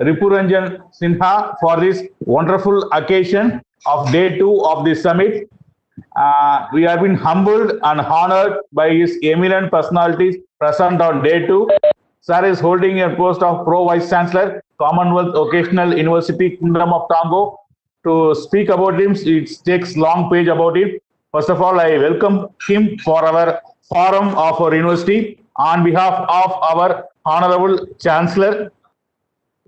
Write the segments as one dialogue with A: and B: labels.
A: Ripuranjan Sinha for this wonderful occasion of day 2 of the summit. We have been humbled and honored by his eminent personalities present on day 2. Sir is holding a post of Pro Vice Chancellor, Commonwealth Vocational University, Kingdom of Togo. To speak about him, it takes long page about him. First of all, I welcome him for our forum of our university on behalf of our Honorable Chancellor,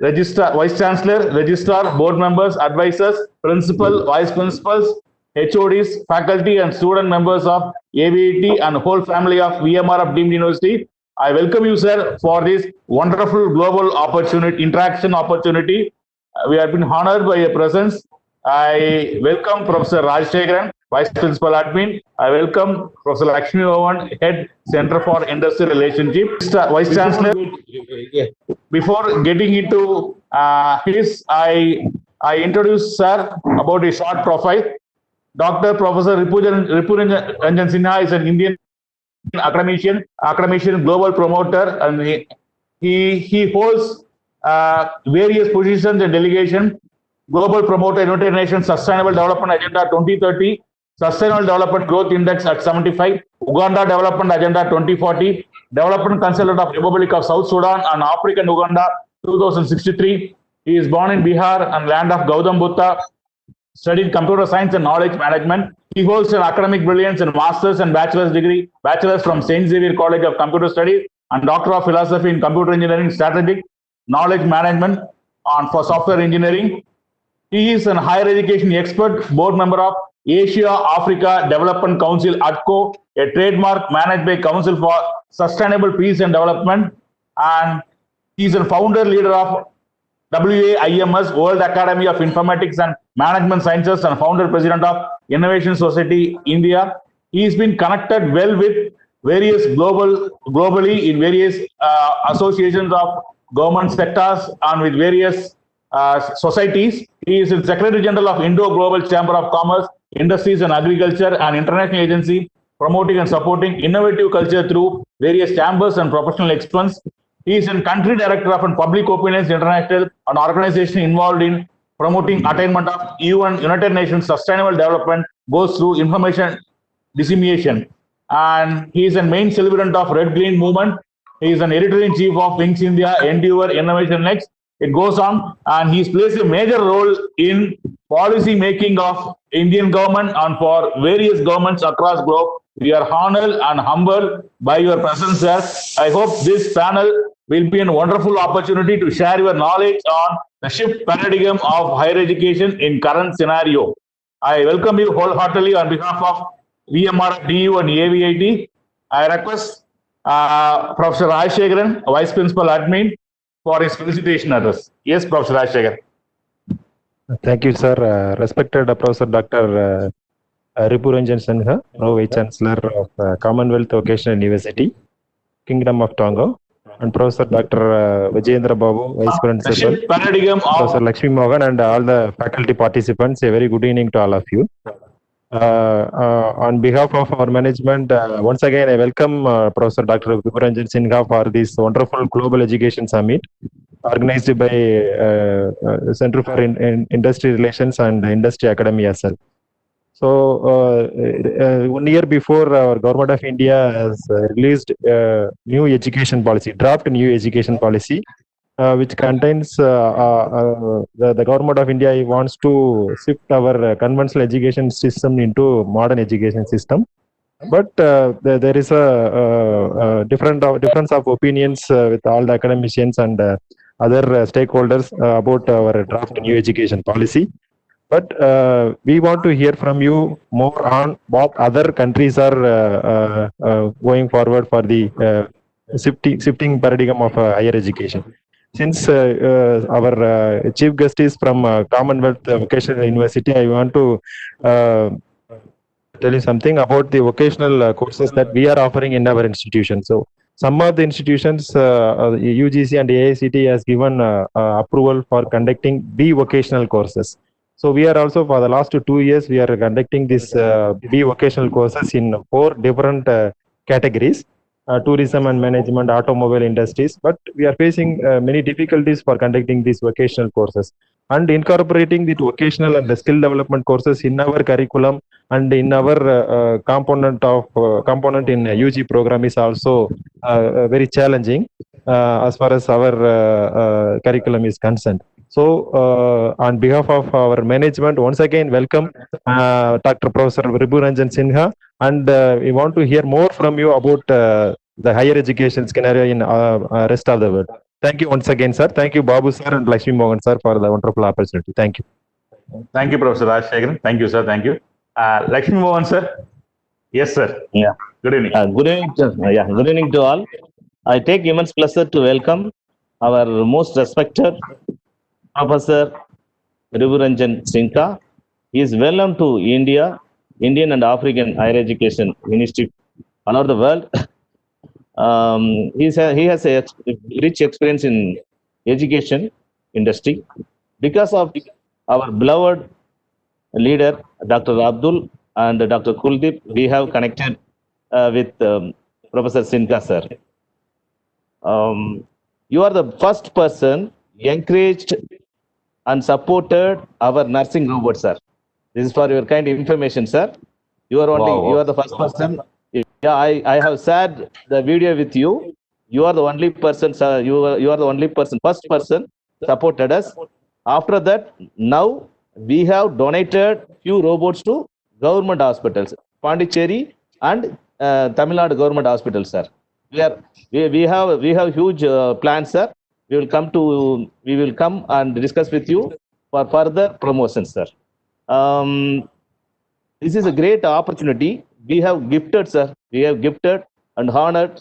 A: Registrar, Vice Chancellor, Registrar, Board members, advisors, Principal, Vice Principals, HODs, faculty and student members of AVIT and whole family of VMRF Deemed University. I welcome you, sir, for this wonderful global opportunity, interaction opportunity. We have been honored by your presence. I welcome Professor Rajshekharan, Vice Principal Admin. I welcome Professor Lakshmi Mohan, Head Center for Industrial Relationship. Vice Chancellor, before getting into I introduce sir about a short profile. Dr. Professor Ripuranjan Sinha is an Indian academician, global promoter, and he holds various positions and delegation. Global promoter, United Nations Sustainable Development Agenda 2030, Sustainable Development Growth Index at 75, Uganda Development Agenda 2040, Development Consultant of Republic of South Sudan and African Uganda 2063. He is born in Bihar and land of Gautam Buddha, studied computer science and knowledge management. He holds an academic brilliance in master's and bachelor's degree, bachelor's from St. Xavier College of Computer Studies and Doctor of Philosophy in Computer Engineering, Strategic Knowledge Management for Software Engineering. He is an higher education expert, board member of Asia Africa Development Council ADCO, a trademark managed by Council for Sustainable Peace and Development, and he is a founder leader of WAIMS, World Academy of Informatics and Management Sciences, and founder president of Innovation Society India. He has been connected well with various globally in various associations of government sectors and with various societies. He is the Secretary General of Indo-Global Chamber of Commerce, Industries and Agriculture, an international agency promoting and supporting innovative culture through various chambers and professional excellence. He is a country director of Public Opinions International, an organization involved in promoting attainment of United Nations Sustainable Development goals through information dissemination. And he is a main celebrant of Red Green Movement. He is an editor-in-chief of Wings India, Endeavour, Innovation Next. It goes on, and he's plays a major role in policy making of Indian government and for various governments across globe. We are honored and humbled by your presence, sir. I hope this panel will be a wonderful opportunity to share your knowledge on the shift paradigm of higher education in current scenario. I welcome you wholeheartedly on behalf of VMRF DU and AVIT. I request Professor Rajshekharan, Vice Principal Admin, for his felicitation address. Yes, Professor Rajshekharan.
B: Thank you, sir. Respected Professor Dr. Ripuranjan Sinha, Pro Vice Chancellor of Commonwealth Vocational University, Kingdom of Togo, and Professor Dr. Vijayendra Babu, Vice Principal, Professor Lakshmi Mohan, and all the faculty participants. A very good evening to all of you. On behalf of our management, once again, I welcome Professor Dr. Ripuranjan Sinha for this wonderful Global Education Summit organized by Center for Industry Relations and Industry Academy as well. So, 1 year before, our Government of India has released new education policy, draft new education policy, which contains the Government of India wants to shift our conventional education system into modern education system. But there is a difference of opinions with all the academicians and other stakeholders about our draft new education policy. But we want to hear from you more on what other countries are going forward for the shifting paradigm of higher education. Since our chief guest is from Commonwealth Vocational University, I want to tell you something about the vocational courses that we are offering in our institution. So some of the institutions, UGC and AICT has given approval for conducting B vocational courses. So we are also, for the last 2 years, we are conducting this B vocational courses in 4 different categories. tourism and management, automobile industries. But we are facing many difficulties for conducting these vocational courses and incorporating the vocational and the skill development courses in our curriculum and in our component in UG program is also very challenging as far as our curriculum is concerned. So, on behalf of our management, once again, welcome Dr. Professor Ribu Ranjan Sinha, and we want to hear more from you about the higher education scenario in rest of the world. Thank you once again, sir. Thank you, Babu sir and Lakshmi Mohan sir, for the wonderful opportunity. Thank you.
A: Thank you, Professor Rajshekharan. Thank you, sir. Thank you. Lakshmi Mohan, sir. Yes, sir.
C: Yeah.
A: Good evening.
C: Good evening. Good evening to all. I take immense pleasure to welcome our most respected Professor Ribu Ranjan Sinha. He is well known to India, Indian and African higher education ministry all over the world. He has a rich experience in education industry. Because of our beloved leader, Dr. Abdul and Dr. Kuldeep, we have connected with Professor Sinha, sir. You are the first person encouraged and supported our nursing robot, sir. This is for your kind information, sir. You are only you are the first person. Yeah, I have shared the video with you. You are the only person, sir. You are the only person, first person supported us. After that, now we have donated few robots to government hospitals, Pondicherry and Tamil Nadu government hospitals, sir. We have huge plans, sir. We will come and discuss with you for further promotions, sir. This is a great opportunity. We have gifted, sir. We have gifted and honored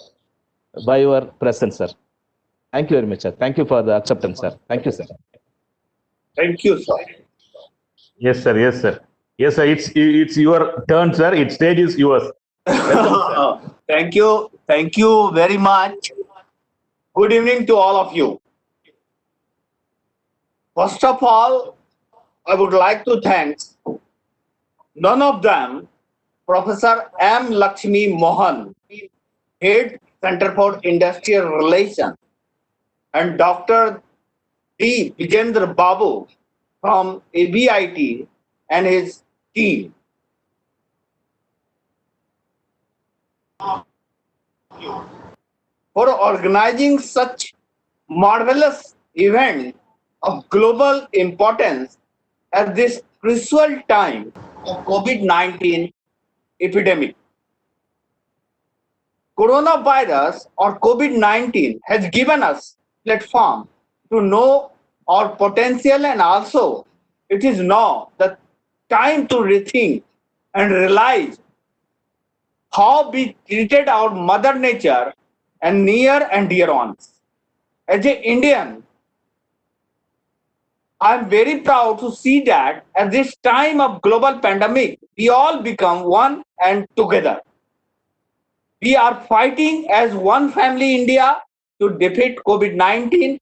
C: by your presence, sir. Thank you very much, sir. Thank you for the acceptance, sir. Thank you, sir.
D: Thank you, sir.
A: Yes, sir. Yes, sir. Yes, sir. It's your turn, sir. Its stage is yours. Welcome,
D: Thank you. Thank you very much. Good evening to all of you. First of all, I would like to thank none of them, Professor M. Lakshmi Mohan, Head Center for Industrial Relations, and Dr. D. Vijendra Babu from ABIT and his team. For organizing such marvelous event of global importance at this crucial time of COVID-19 epidemic. Coronavirus or COVID-19 has given us platform to know our potential, and also it is now the time to rethink and realize how we treated our mother nature and near and dear ones. As an Indian, I am very proud to see that at this time of global pandemic, we all become one and together. We are fighting as one family India to defeat COVID-19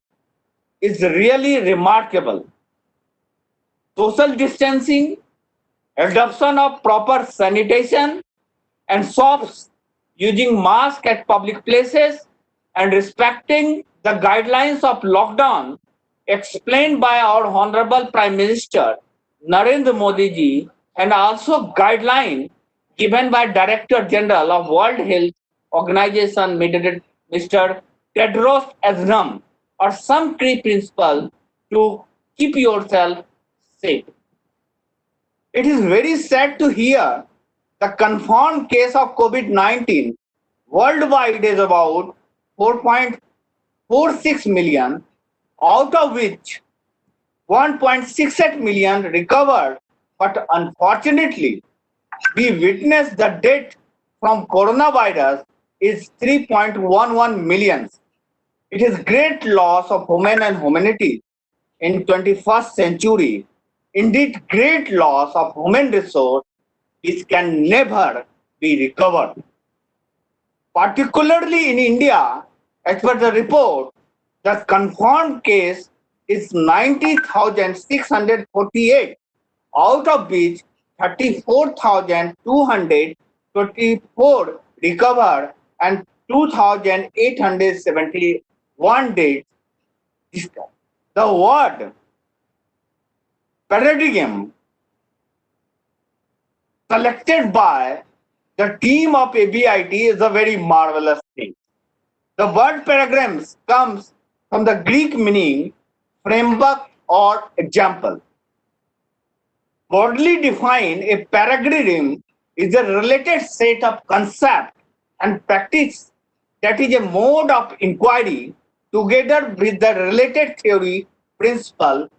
D: is really remarkable. Social distancing, adoption of proper sanitation and soaps, using masks at public places, and respecting the guidelines of lockdown explained by our Honorable Prime Minister Narendra Modi ji, and also guideline given by Director General of World Health Organization, Mr. Tedros Adhanom, are some key principles to keep yourself safe. It is very sad to hear the confirmed case of COVID-19 worldwide is about 4.46 million, out of which 1.68 million recovered, but unfortunately, we witnessed the death from coronavirus is 3.11 million. It is great loss of human and humanity in 21st century. Indeed, great loss of human resource which can never be recovered. Particularly in India, as per the report, the confirmed case is 90,648, out of which 34,224 recovered and 2,871 days. The word paradigm selected by the team of ABIT is a very marvelous thing. The word paradigms comes from the Greek meaning framework or example. Broadly defined, a paradigm is a related set of concepts and practice that is a mode of inquiry together with the related theory, principle,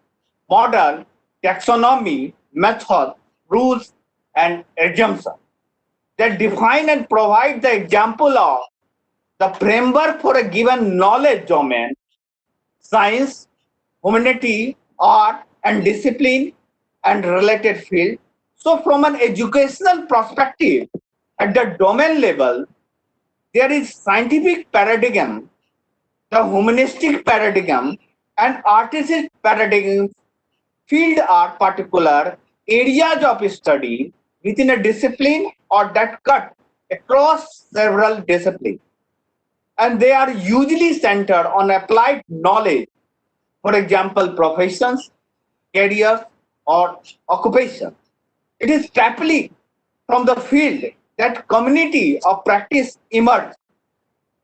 D: model, taxonomy, method, rules, and assumptions that define and provide the example of the framework for a given knowledge domain, science, humanity, art, and discipline, and related field. So, from an educational perspective, at the domain level, there is scientific paradigm, the humanistic paradigm, and artistic paradigm. Field are particular areas of study within a discipline or that cut across several disciplines. And they are usually centered on applied knowledge, for example, professions, careers, or occupation. It is typically from the field that community of practice emerge.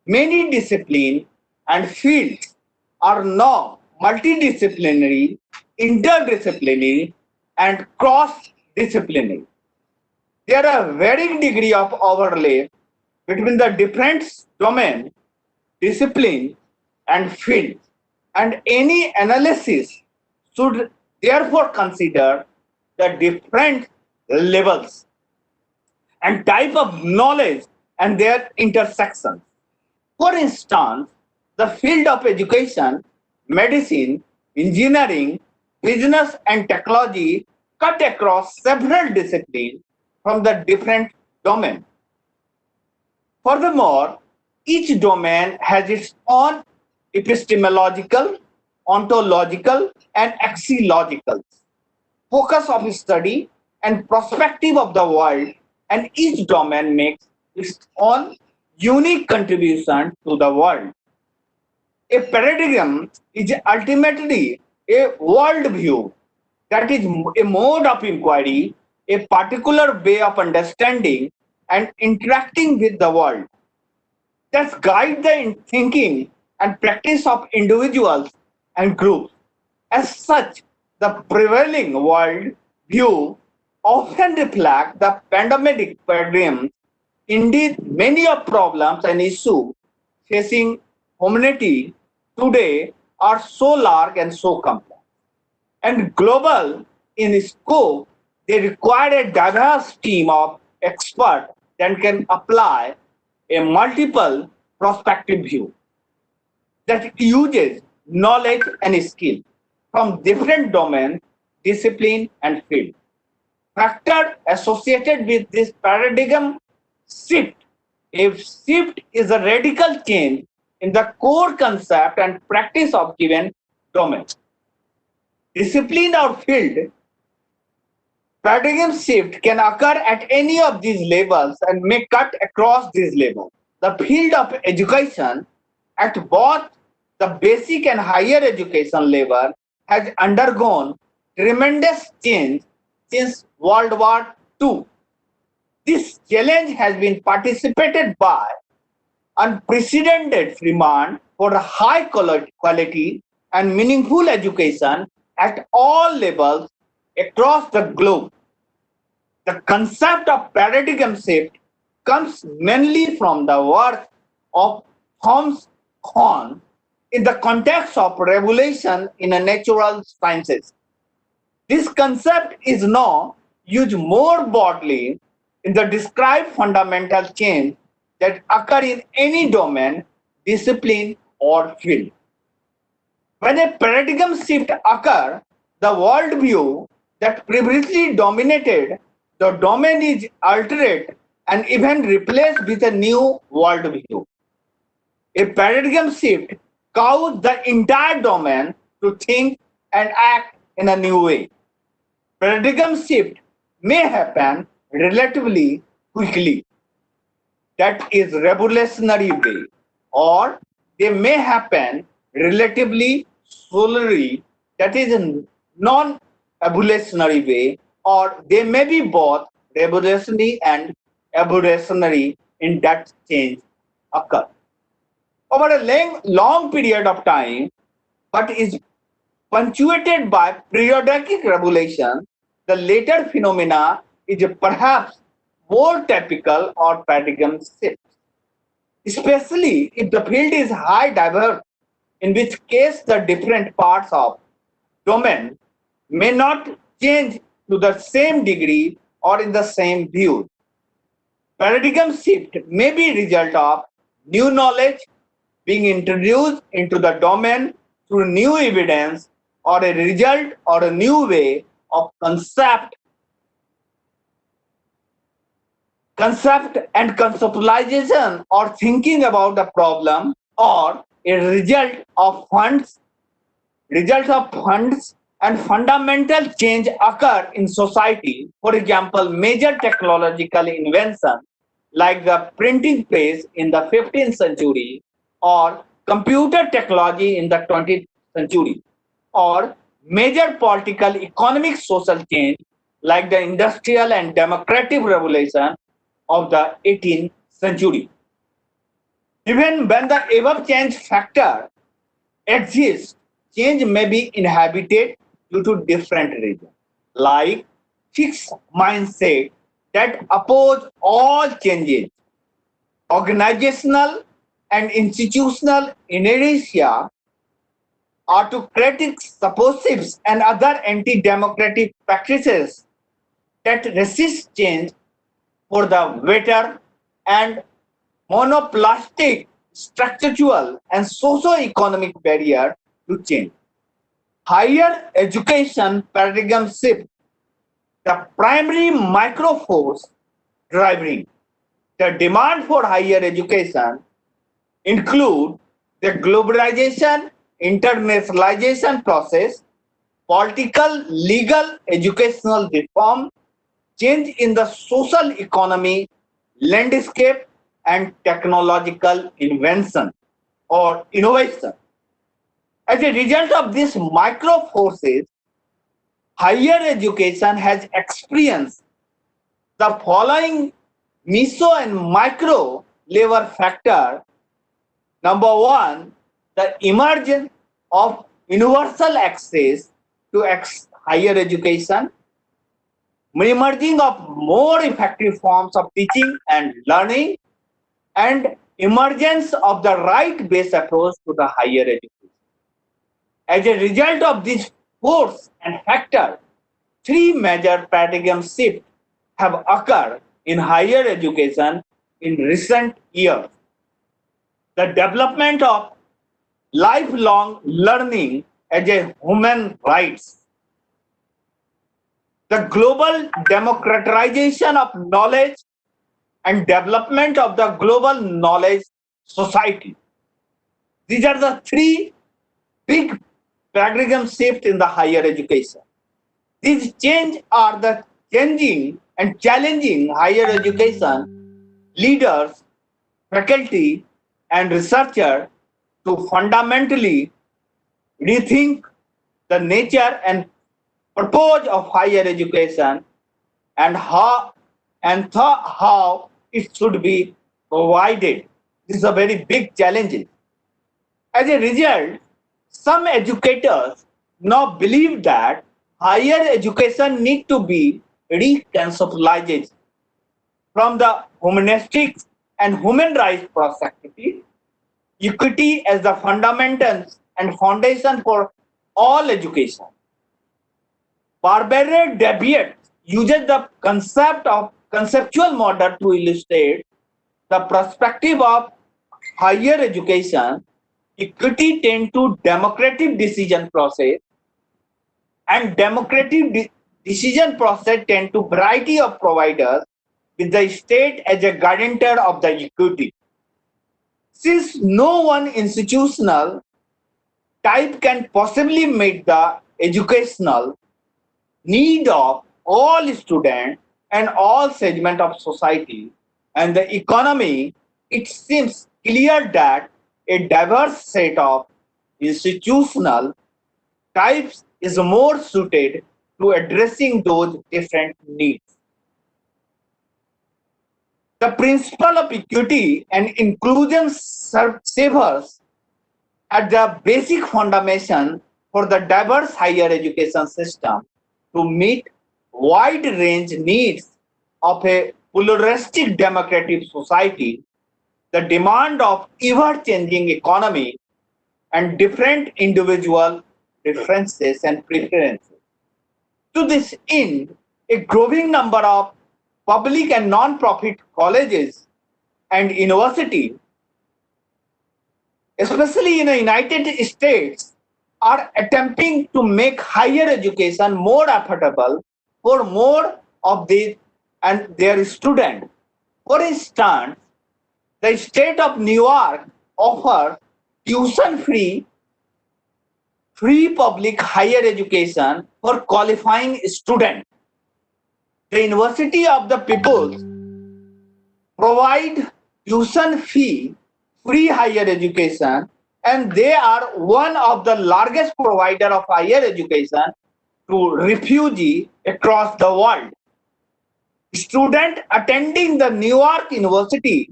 D: Many disciplines and fields are now multidisciplinary, interdisciplinary, and cross-disciplinary. There are varying degree of overlap between the different domain, discipline, and field, and any analysis should therefore consider the different levels and type of knowledge and their intersections. For instance, the field of education, medicine, engineering, business, and technology cut across several disciplines from the different domains. Furthermore, each domain has its own epistemological, ontological, and axiological focus of study and perspective of the world, and each domain makes its own unique contribution to the world. A paradigm is ultimately a worldview, that is a mode of inquiry, a particular way of understanding and interacting with the world that guide the thinking and practice of individuals and groups. As such, the prevailing world view often reflect the pandemic paradigm. Indeed, many of problems and issues facing humanity today are so large and so complex and global in scope. They require a diverse team of experts that can apply a multiple perspective view that uses knowledge and skill from different domains, discipline, and field. Factor associated with this paradigm shift. A shift is a radical change in the core concept and practice of given domain. Discipline or field paradigm shift can occur at any of these levels and may cut across these levels. The field of education at both the basic and higher education level has undergone tremendous change since World War II. This challenge has been participated by unprecedented demand for high quality and meaningful education at all levels across the globe. The concept of paradigm shift comes mainly from the work of Thomas Kuhn in the context of revolution in the natural sciences. This concept is now used more broadly in the described fundamental change that occur in any domain, discipline, or field. When a paradigm shift occurs, the worldview that previously dominated the domain is altered and even replaced with a new worldview. A paradigm shift causes the entire domain to think and act in a new way. Paradigm shift may happen relatively quickly. that is revolutionary way, or they may happen relatively slowly, that is a non-evolutionary way, or they may be both revolutionary and evolutionary in that change occur. Over a long period of time, but is punctuated by periodic revolution, the later phenomena is perhaps more typical or paradigm shift, especially if the field is high diverse, in which case the different parts of domain may not change to the same degree or in the same view. Paradigm shift may be a result of new knowledge being introduced into the domain through new evidence, or a result or a new way of concept and conceptualization or thinking about the problem, or a result of funds and fundamental change occur in society. For example, major technological invention like the printing press in the 15th century, or computer technology in the 20th century, or major political, economic, social change like the industrial and democratic revolution of the 18th century. Even when the above change factor exists, change may be inhabited due to different reasons, like fixed mindset that oppose all changes, organizational and institutional inertia, autocratic suppositives, and other anti-democratic practices that resist change for the better, and monoplastic structural and socio-economic barrier to change. Higher education paradigm shift, the primary micro force driving the demand for higher education include the globalization, internationalization process, political, legal, educational reform, change in the social economy, landscape, and technological invention or innovation. As a result of these micro forces, higher education has experienced the following meso and micro level factor. Number one, the emergence of universal access to higher education, emerging of more effective forms of teaching and learning, and emergence of the right-based approach to the higher education. As a result of this force and factor, three major paradigm shifts have occurred in higher education in recent years. The development of lifelong learning as a human right, the global democratization of knowledge and development of the global knowledge society. These are the three big paradigm shifts in the higher education. These changes are the changing and challenging higher education leaders, faculty, and researchers to fundamentally rethink the nature and purpose of higher education and how it should be provided. This is a very big challenge. As a result, some educators now believe that higher education need to be reconceptualized from the humanistic and human rights perspective, equity as the fundamentals and foundation for all education. Barbara Daviet uses the concept of conceptual model to illustrate the perspective of higher education. Equity tend to democratic decision process, and democratic decision process tend to variety of providers with the state as a guarantor of the equity. Since no one institutional type can possibly meet the educational need of all students and all segments of society, and the economy, it seems clear that a diverse set of institutional types is more suited to addressing those different needs. The principle of equity and inclusion serves at the basic foundation for the diverse higher education system to meet wide range needs of a pluralistic democratic society, the demand of ever-changing economy, and different individual preferences and preferences. To this end, a growing number of public and non-profit colleges and universities, especially in the United States, are attempting to make higher education more affordable for more of these and their students. For instance, the state of New York offers tuition-free public higher education for qualifying students. The University of the Peoples provide tuition fee free higher education, and they are one of the largest provider of higher education to refugees across the world. Students attending the New York University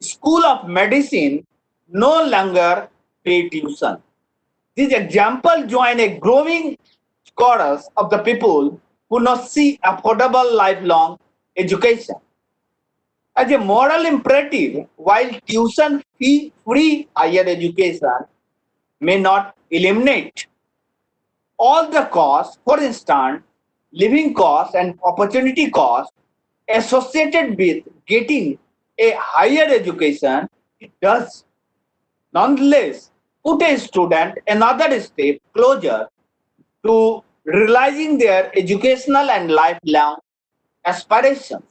D: School of Medicine no longer pay tuition. This example join a growing chorus of the people who not see affordable lifelong education as a moral imperative. While tuition fee free higher education may not eliminate all the costs, for instance, living costs and opportunity costs associated with getting a higher education, it does nonetheless put a student another step closer to realizing their educational and lifelong aspirations.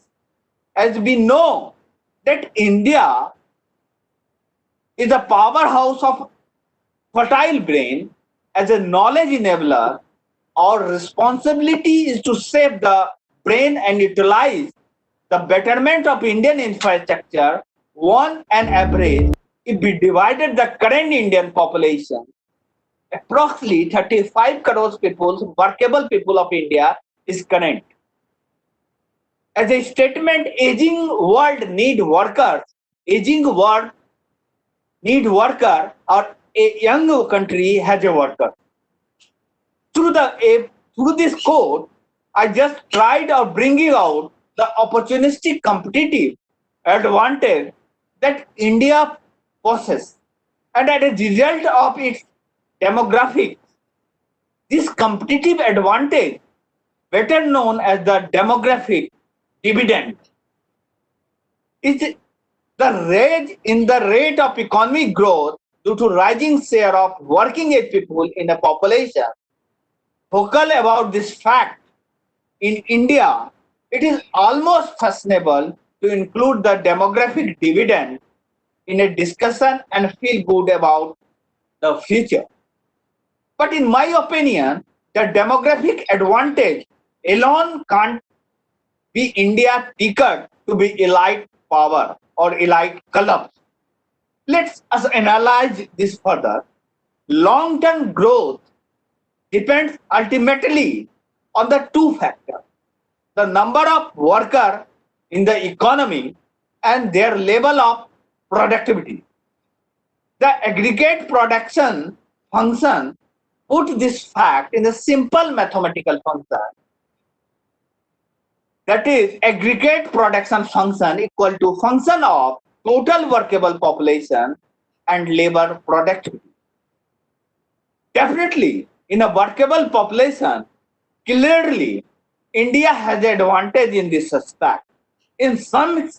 D: As we know that India is a powerhouse of fertile brain. As a knowledge enabler, our responsibility is to save the brain and utilize the betterment of Indian infrastructure. On an average, if we divided the current Indian population, approximately 35 crores people, workable people of India is current. As a statement, aging world need workers. Aging world need worker, or a young country has a worker. Through this quote, I just tried of bringing out the opportunistic competitive advantage that India possesses, and as a result of its demographics, this competitive advantage, better known as the demographic dividend, is the rise in the rate of economic growth due to rising share of working age people in the population. Vocal about this fact, in India, it is almost fashionable to include the demographic dividend in a discussion and feel good about the future. But in my opinion, the demographic advantage alone can't be India ticket to be elite power or elite clubs. Let's us analyze this further. Long-term growth depends ultimately on the two factors: the number of workers in the economy and their level of productivity. The aggregate production function put this fact in a simple mathematical function. That is, aggregate production function equal to function of total workable population and labor productivity. Definitely, in a workable population, clearly, India has an advantage in this respect. In some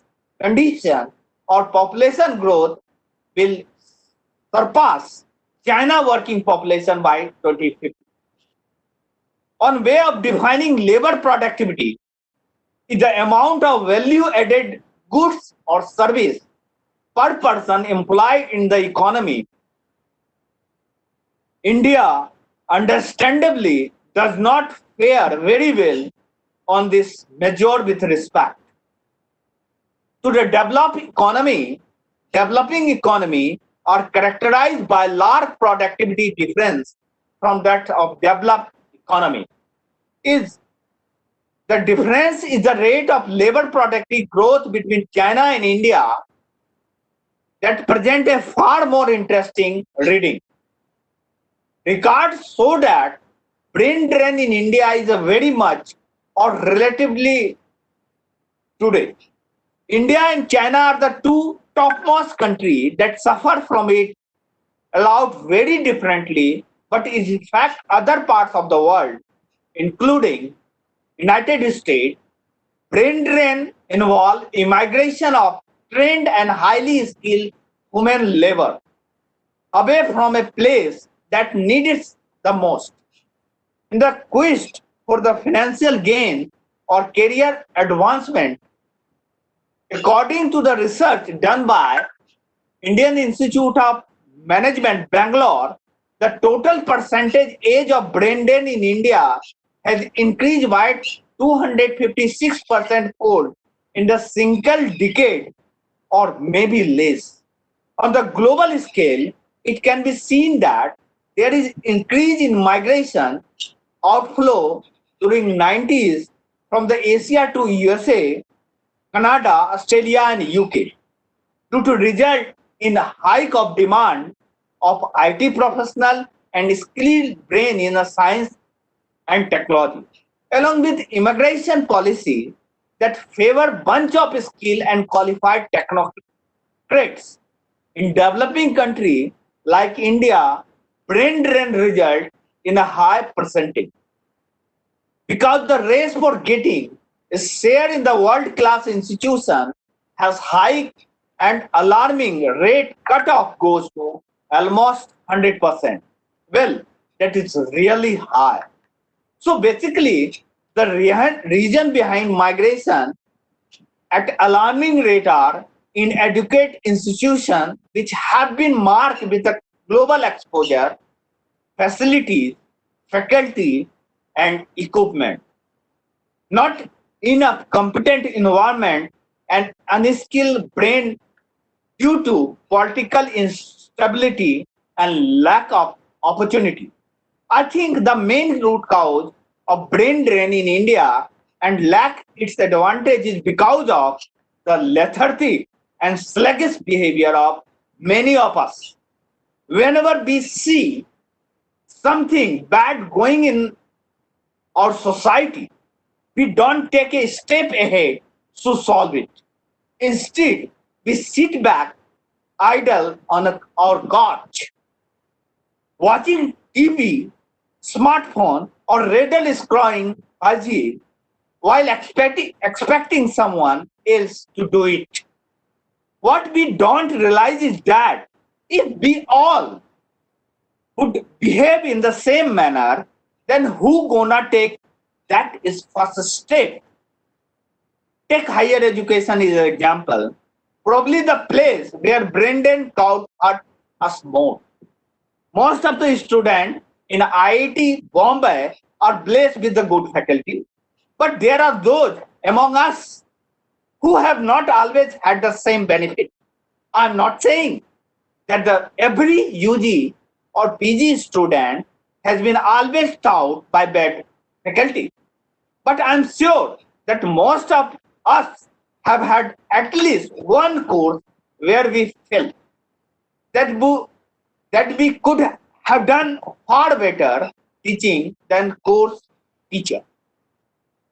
D: conditions, our population growth will surpass China working population by 2050. On way of defining labor productivity is the amount of value-added goods or service per person employed in the economy. India, understandably, does not fare very well on this measure with respect. to the developing economy are characterized by large productivity difference from that of developed economy. Is the difference is the rate of labor productivity growth between China and India that present a far more interesting reading. Records show that brain drain in India is a very much or relatively today. India and China are the two topmost countries that suffer from it, allowed very differently, but is in fact other parts of the world, including United States, brain drain involve immigration of trained and highly skilled human labor away from a place that needs the most. In the quest for the financial gain or career advancement, according to the research done by Indian Institute of Management, Bangalore, the total percentage age of brain drain in India has increased by 256% fold in the single decade or maybe less. On the global scale, it can be seen that there is increase in migration outflow during 90s from the Asia to USA, Canada, Australia and UK due to result in a hike of demand of IT professional and skilled brain in the science and technology, along with immigration policy that favor bunch of skilled and qualified technocrats. In developing country like India, brain drain result in a high percentage. Because the race for getting a share in the world-class institution has high and alarming rate cutoff goes to almost 100%. Well, that is really high. So basically, the reason behind migration at alarming rate are inadequate institutions which have been marked with a global exposure, facilities, faculty, and equipment. Not enough competent environment and unskilled brain due to political instability and lack of opportunity. I think the main root cause of brain drain in India and lack its advantage is because of the lethargy and sluggish behavior of many of us. Whenever we see something bad going in our society, we don't take a step ahead to solve it. Instead, we sit back idle on our couch, watching TV, smartphone, or rather scrolling IG while expecting someone else to do it. What we don't realize is that if we all would behave in the same manner, then who gonna take that is first step? Take higher education as an example. Probably the place where brain drain caught us more. Most of the students in IIT Bombay are blessed with the good faculty, but there are those among us who have not always had the same benefit. I'm not saying that every UG or PG student has been always taught by bad faculty, but I'm sure that most of us have had at least one course where we felt that we could have done far better teaching than course teacher.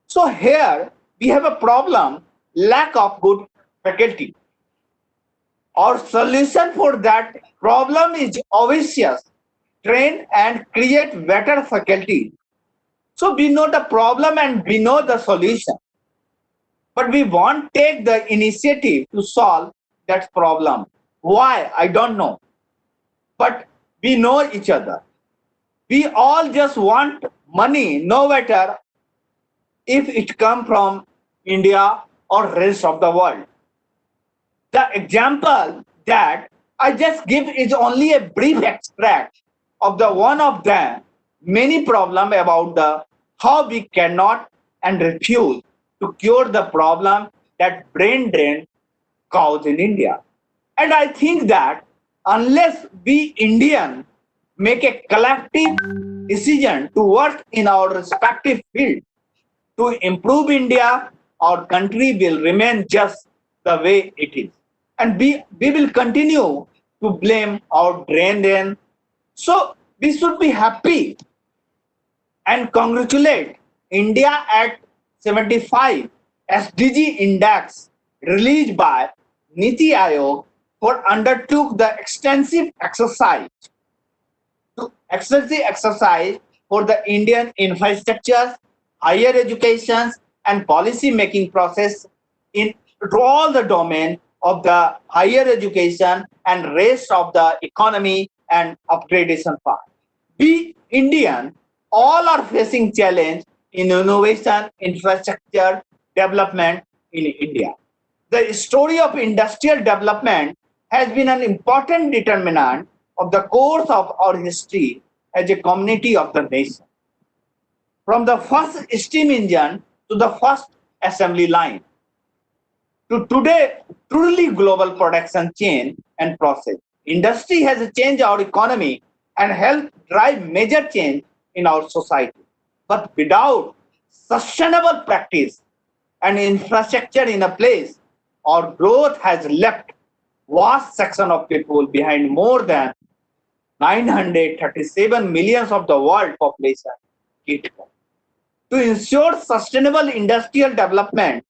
D: So here we have a problem, lack of good faculty. Our solution for that problem is obvious: train and create better faculty. So we know the problem and we know the solution, but we won't take the initiative to solve that problem. Why? I don't know. But we know each other. We all just want money, no matter if it come from India or rest of the world. The example that I just give is only a brief extract of the one of the many problems about the how we cannot and refuse to cure the problem that brain drain cause in India. And I think that unless we Indians make a collective decision to work in our respective field to improve India, our country will remain just the way it is. And we will continue to blame our drain. So we should be happy and congratulate India at 75 SDG index released by Niti Aayog for undertook the extensive exercise for the Indian infrastructure, higher education and policy making process in all the domain of the higher education and rest of the economy and upgradation part. We Indian all are facing challenge in innovation, infrastructure development in India. The story of industrial development has been an important determinant of the course of our history as a community of the nation. From the first steam engine to the first assembly line, to today truly global production chain and process, industry has changed our economy and helped drive major change in our society. But without sustainable practice and infrastructure in a place, our growth has left vast section of people behind. More than 937 millions of the world population. To ensure sustainable industrial development,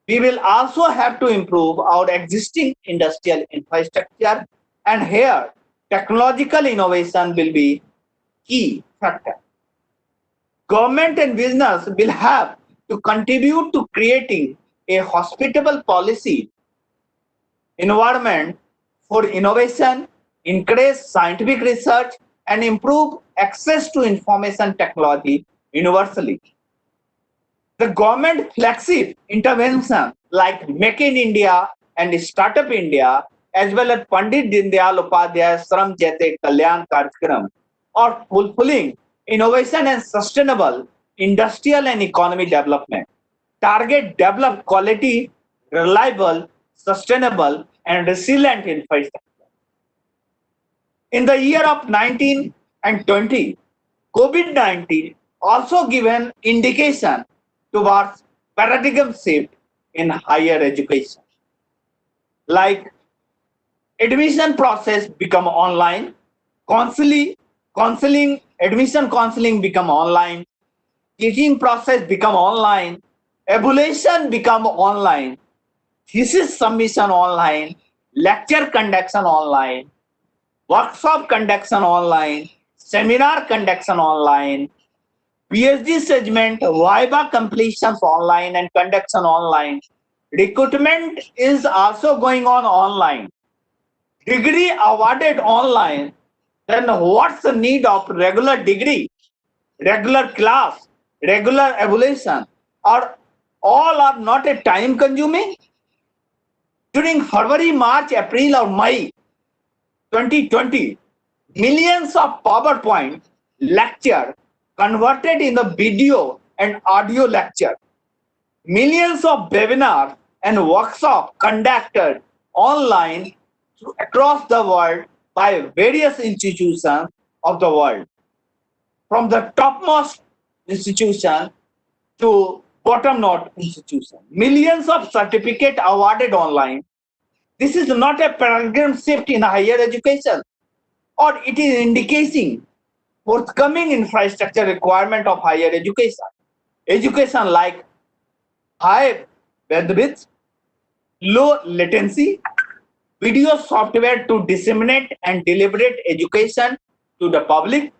D: we will also have to improve our existing industrial infrastructure, and here technological innovation will be key factor. Government and business will have to contribute to creating a hospitable policy environment for innovation, encourage scientific research, and improve access to information technology universally. The government flagship intervention like Make in India and Startup India, as well as Pandit Deendayal Upadhyay Shram Jayate Kalyan Karyakram, are fulfilling innovation and sustainable industrial and economy development. Target develop quality, reliable, sustainable, and resilient infrastructure. In the year of 19 and 20, COVID-19 also given indication towards paradigm shift in higher education. Like admission process become online, admission counseling become online, teaching process become online, evaluation become online, thesis submission online, lecture conduction online, workshop conduction online, seminar conduction online, PhD segment, Viva completions online and conduction online. Recruitment is also going on online. Degree awarded online. Then what's the need of regular degree, regular class, regular evaluation? All are not a time consuming? During February, March, April or May 2020, millions of PowerPoint lecture converted in the video and audio lecture, millions of webinars and workshops conducted online across the world by various institutions of the world, from the topmost institution to bottom-notch institution. Millions of certificates awarded online. This is not a paradigm shift in higher education, or it is indicating forthcoming infrastructure requirement of higher education. Education like high bandwidth, low latency, video software to disseminate and deliberate education to the public,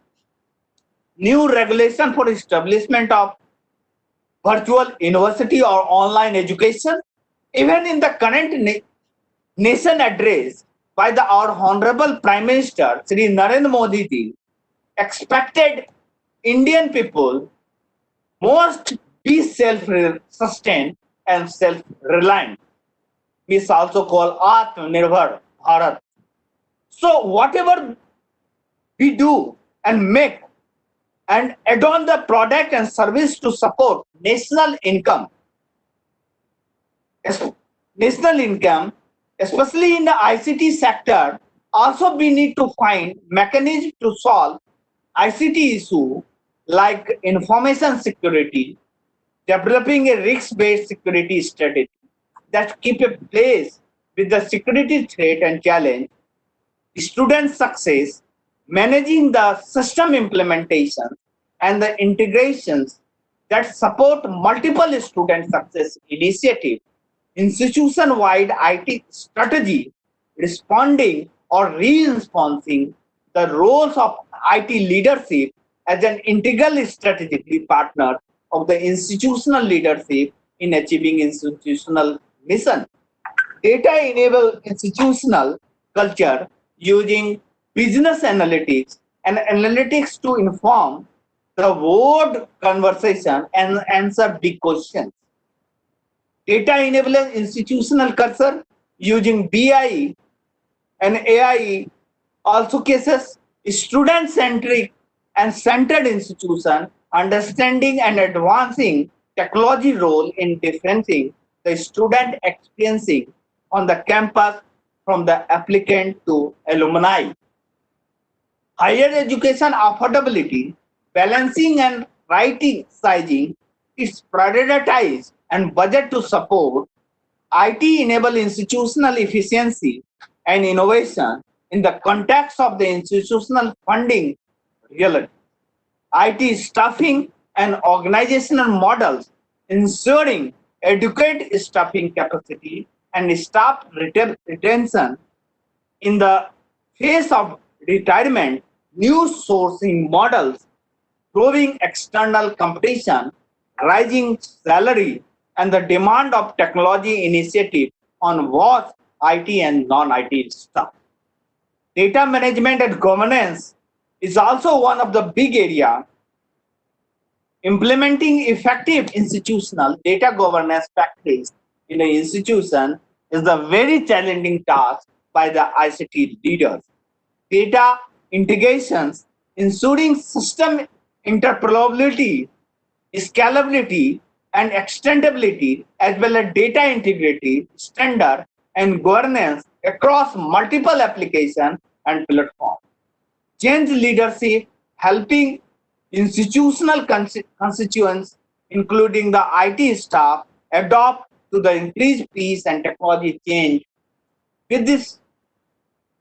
D: new regulation for establishment of virtual university or online education. Even in the current nation address by our Honorable Prime Minister, Shri Narendra Modi ji, expected Indian people must be self-sustained and self-reliant. We also call Atmanirbhar Bharat. So whatever we do and make and add on the product and service to support national income, national income, especially in the ICT sector. Also, we need to find mechanisms to solve ICT issue like information security, developing a risk-based security strategy that keep a pace with the security threat and challenge, student success, managing the system implementation and the integrations that support multiple student success initiatives, institution-wide IT strategy, responding or reinforcing the roles of IT leadership as an integral strategic partner of the institutional leadership in achieving institutional mission. Data enable institutional culture using business analytics and analytics to inform the word conversation and answer big questions. Data enables institutional culture using BI and AI also cases student-centric and centered institution understanding and advancing technology role in differentiating the student experiencing on the campus from the applicant to alumni. Higher education affordability, balancing and writing sizing is prioritized and budget to support IT enable institutional efficiency and innovation in the context of the institutional funding reality. IT staffing and organizational models ensuring adequate staffing capacity and staff retention in the face of retirement, new sourcing models, growing external competition, rising salary, and the demand of technology initiative on both IT and non-IT staff. Data management and governance is also one of the big areas. Implementing effective institutional data governance practice in an institution is a very challenging task by the ICT leaders. Data integrations, ensuring system interoperability, scalability, and extendability, as well as data integrity, standard, and governance across multiple applications and platforms. Change leadership, helping institutional constituents, including the IT staff, adopt to the increased pace and technology change. With this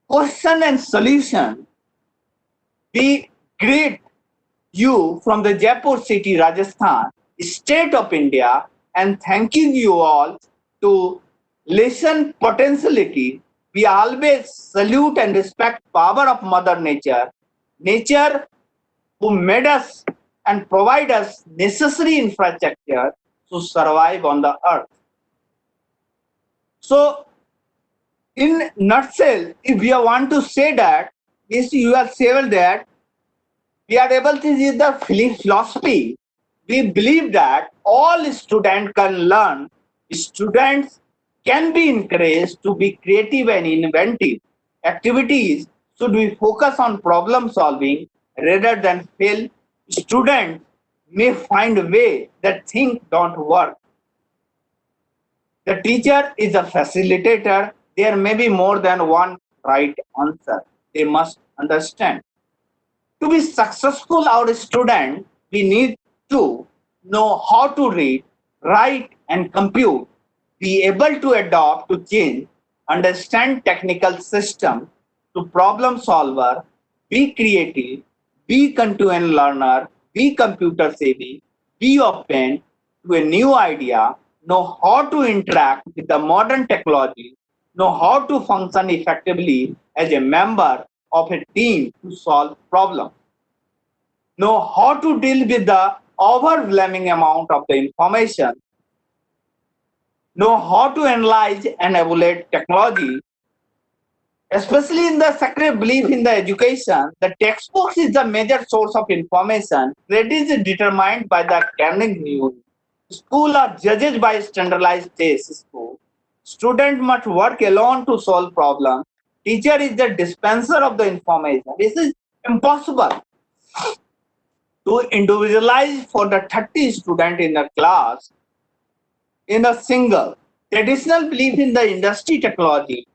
D: question and solution, we greet you from the Jaipur city, Rajasthan, state of India, and thanking you all to listen potentiality. We always salute and respect power of Mother Nature. Nature who made us and provide us necessary infrastructure to survive on the earth. So, in nutshell, if we want to say that, yes, you have said that we are able to use the philosophy. We believe that all students can learn. Students can be encouraged to be creative and inventive. Activities should be focused on problem solving rather than fail. Students may find a way that things don't work. The teacher is a facilitator. There may be more than one right answer. They must understand. To be successful, our student, we need to know how to read, write, and compute, be able to adapt to change, understand technical system, to problem solver, be creative, be continuous learner, be computer savvy, be open to a new idea, know how to interact with the modern technology, know how to function effectively as a member of a team to solve problems, know how to deal with the overwhelming amount of the information, know how to analyze and evaluate technology, especially in the secular belief in the education. The textbooks is the major source of information. Credit is determined by the academic news. Schools are judged by standardized tests. Student must work alone to solve problems. Teacher is the dispenser of the information. This is impossible to individualize for the 30 students in a class in a single traditional belief in the industry technology,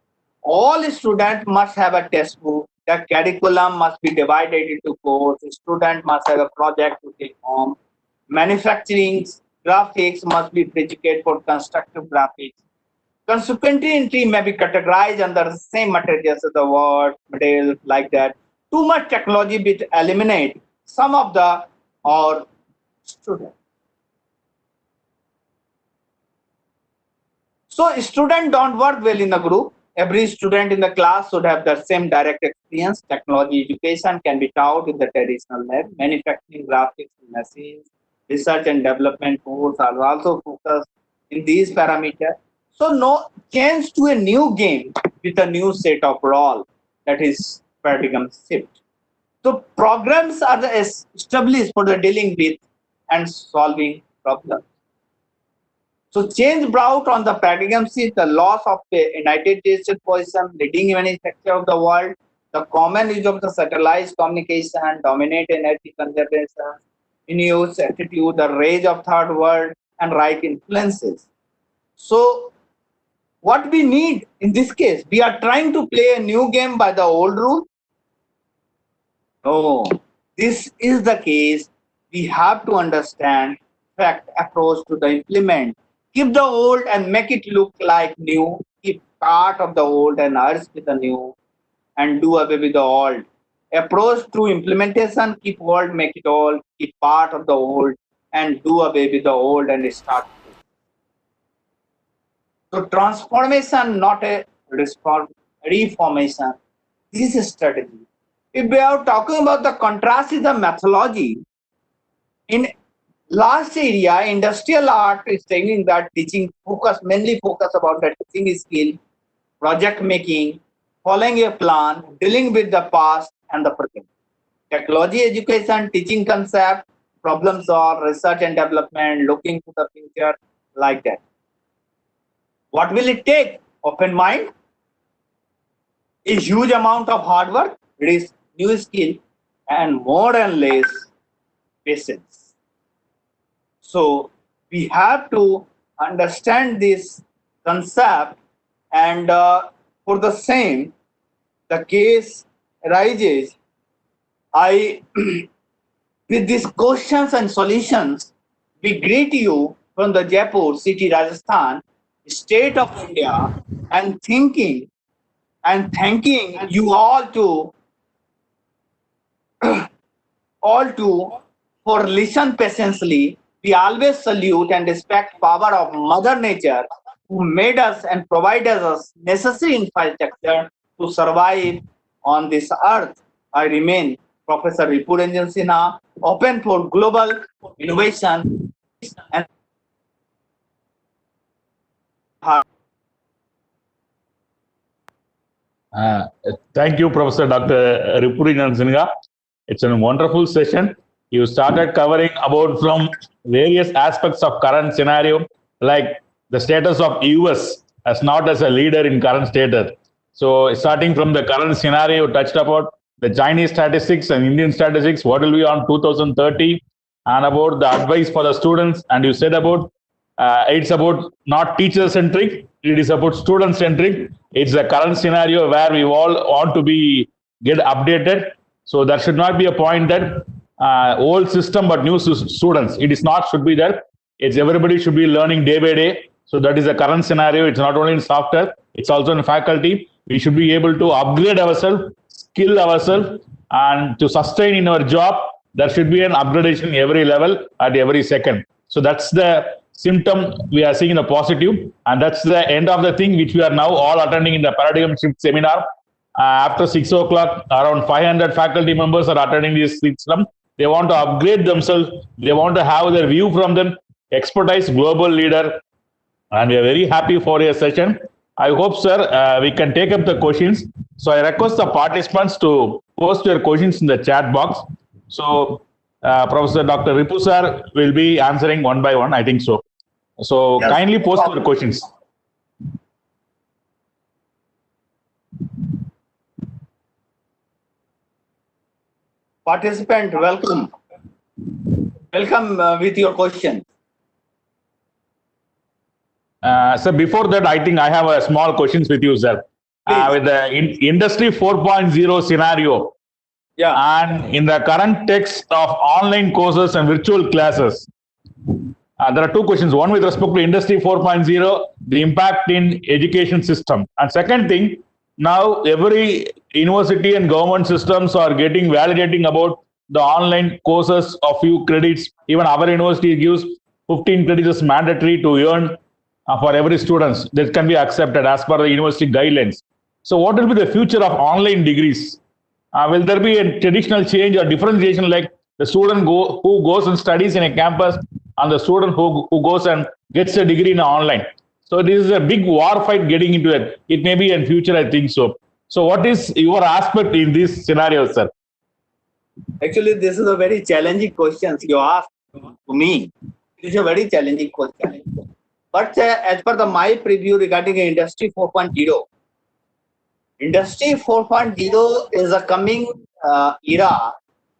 D: all students must have a textbook. The curriculum must be divided into courses. Student must have a project to take home. Manufacturing graphics must be educated for constructive graphics. Consequently, entry may be categorized under the same materials as the word, material like that. Too much technology will eliminate some of the or student. So student don't work well in a group. Every student in the class should have the same direct experience. Technology education can be taught in the traditional lab. Manufacturing, graphics, machines, research and development courses are also focused in these parameters. So no change to a new game with a new set of role, that is paradigm shift. So programs are established for the dealing with and solving problems. So change brought on the paradigm shift, the loss of the United States position, leading manufacturer of the world, the common use of the satellite communication, dominant energy conservation, in use attitude, the rage of third world, and right influences. So what we need in this case, we are trying to play a new game by the old rule. No, this is the case. We have to understand fact approach to the implement. Keep the old and make it look like new. Keep part of the old and merge with the new, and do away with the old. Approach to implementation: keep old, make it old. Keep part of the old and do away with the old and start. So transformation, not a reformation. This is strategy. If we are talking about the contrast is the methodology, in last area, industrial art is saying that teaching mainly focus about the teaching skill, project making, following a plan, dealing with the past and the present. Technology education, teaching concept, problem solve, research and development, looking to the future, like that. What will it take? Open mind, a huge amount of hard work, it is new skill, and more and less patience. So we have to understand this concept, and for the same, the case arises. I, with these questions and solutions, we greet you from the Jaipur city, Rajasthan, state of India, and thanking you all to for listen patiently. We always salute and respect power of Mother Nature, who made us and provided us necessary infrastructure to survive on this earth. I remain Professor Ripuranjan Sinha, open for global innovation and
A: Uh, Thank you, Professor Dr. Ripuranjan Sinha. It's a wonderful session. You started covering about from various aspects of current scenario, like the status of US as not as a leader in current status. So starting from the current scenario, you touched about the Chinese statistics and Indian statistics, what will be on 2030, and about the advice for the students. And you said about it's about not teacher centric, it is about student centric. It's the current scenario where we all want to be get updated. So there should not be a point that old system but new students. It is not should be there. It's everybody should be learning day by day. So that is the current scenario. It's not only in software, it's also in faculty. We should be able to upgrade ourselves, skill ourselves, and to sustain in our job. There should be an upgradation every level at every second. So that's the symptom we are seeing in the positive, and that's the end of the thing which we are now all attending in the paradigm shift seminar. After 6 o'clock, around 500 faculty members are attending this system. They want to upgrade themselves. They want to have their view from them. Expertise, global leader, and we are very happy for your session. I hope, sir, we can take up the questions. So I request the participants to post their questions in the chat box. So Professor Dr. Ripu sir will be answering one by one, I think so. So yes, kindly post your questions.
D: Participant, welcome. Welcome with your question.
A: So before that, I think I have a small questions with you, sir. With the Industry 4.0 scenario,
D: Yeah.
A: and in the current text of online courses and virtual classes, there are two questions. One with respect to Industry 4.0, the impact in education system. And second thing, now every university and government systems are getting validating about the online courses of few credits. Even our university gives 15 credits as mandatory to earn for every student. That can be accepted as per the university guidelines. So what will be the future of online degrees? Will there be a traditional change or differentiation, like the student who goes and studies in a campus and the student who goes and gets a degree in online? So this is a big war fight getting into it. It may be in future, I think so. So what is your aspect in this scenario, sir?
D: Actually, this is a very challenging question you asked to me. It is a very challenging question. But as per my preview regarding Industry 4.0, Industry 4.0 is a coming era.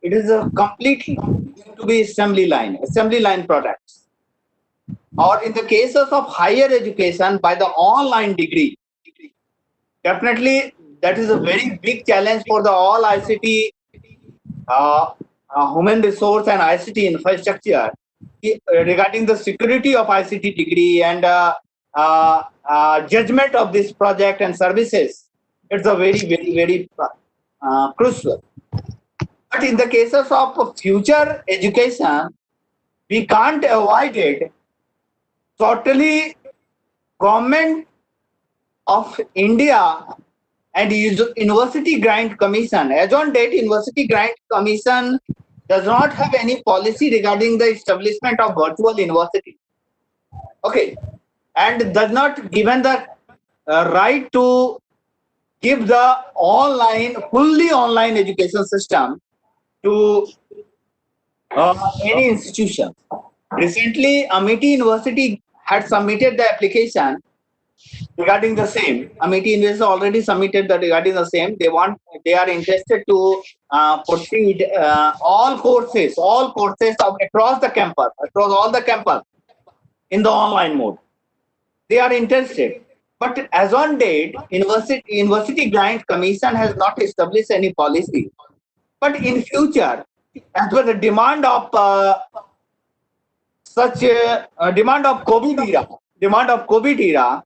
D: It is a completely going to be assembly line products. Or in the cases of higher education by the online degree, definitely that is a very big challenge for the all ICT, human resource and ICT infrastructure regarding the security of ICT degree and judgment of this project and services. It's a very crucial. But in the cases of future education, we can't avoid it. Totally, Government of India and University Grant Commission, as on date, University Grant Commission does not have any policy regarding the establishment of virtual university. Okay, and does not given the right to give the fully online education system to any institution. Recently, Amity University had submitted the application regarding the same. Amity University already submitted regarding the same. They are interested to proceed all courses across all the campus in the online mode. They are interested. But as on date, University Grant Commission has not established any policy. But in future, as per the demand of COVID era,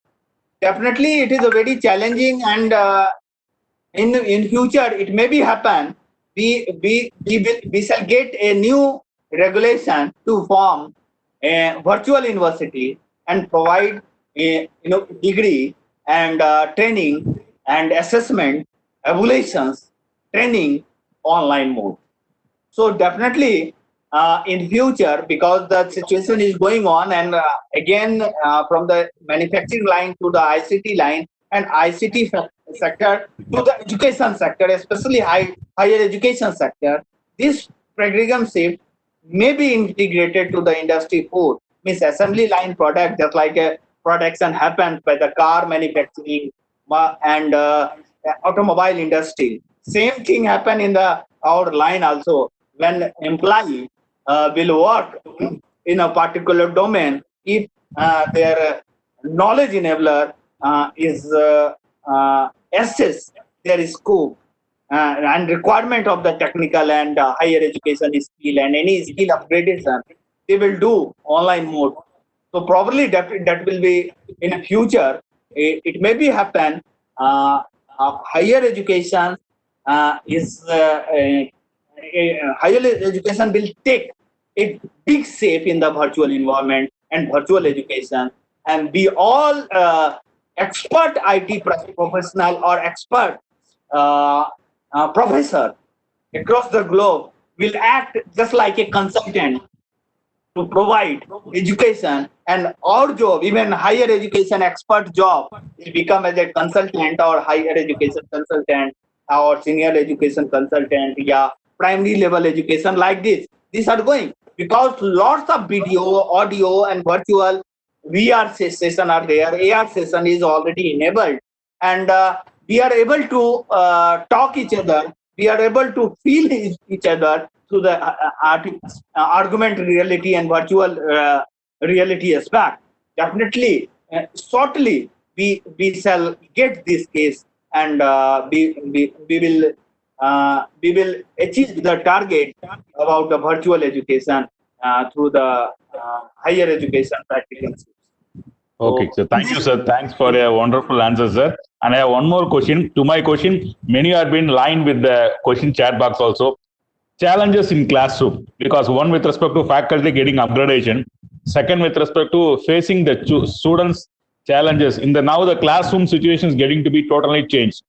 D: definitely it is a very challenging, and in future it may be happen. We shall get a new regulation to form a virtual university and provide a degree and training and assessment, evaluations, training online mode. So definitely in future, because the situation is going on, and again from the manufacturing line to the ICT line and ICT sector to the education sector, especially higher education sector, this program shift may be integrated to the Industry 4, means assembly line product, just like a production happens by the car manufacturing and automobile industry. Same thing happen in our line also. When employee will work in a particular domain, if their knowledge enabler is assess their scope and requirement of the technical and higher education skill and any skill upgradation, they will do online mode. So probably that will be in the future. It may be happen. Higher education higher education will take a big shape in the virtual environment and virtual education, and we all expert IT professional or expert professor across the globe will act just like a consultant to provide education, and our job, even higher education expert job, will become as a consultant or higher education consultant or senior education consultant, yeah, primary level education, like this. These are going because lots of video, audio, and virtual VR session are there. AR session is already enabled, and we are able to talk each other. We are able to feel each other through the augmented reality and virtual reality aspect. Definitely, shortly we shall get this case, and we will achieve the target about the virtual education through the higher education practical skills.
A: Okay, so thank you, sir. Thanks for a wonderful answer, sir. And I have one more question. To my question, many have been lined with the question chat box also. Challenges in classroom, because one with respect to faculty getting upgradation, second with respect to facing the students challenges in the now the classroom situation is getting to be totally changed.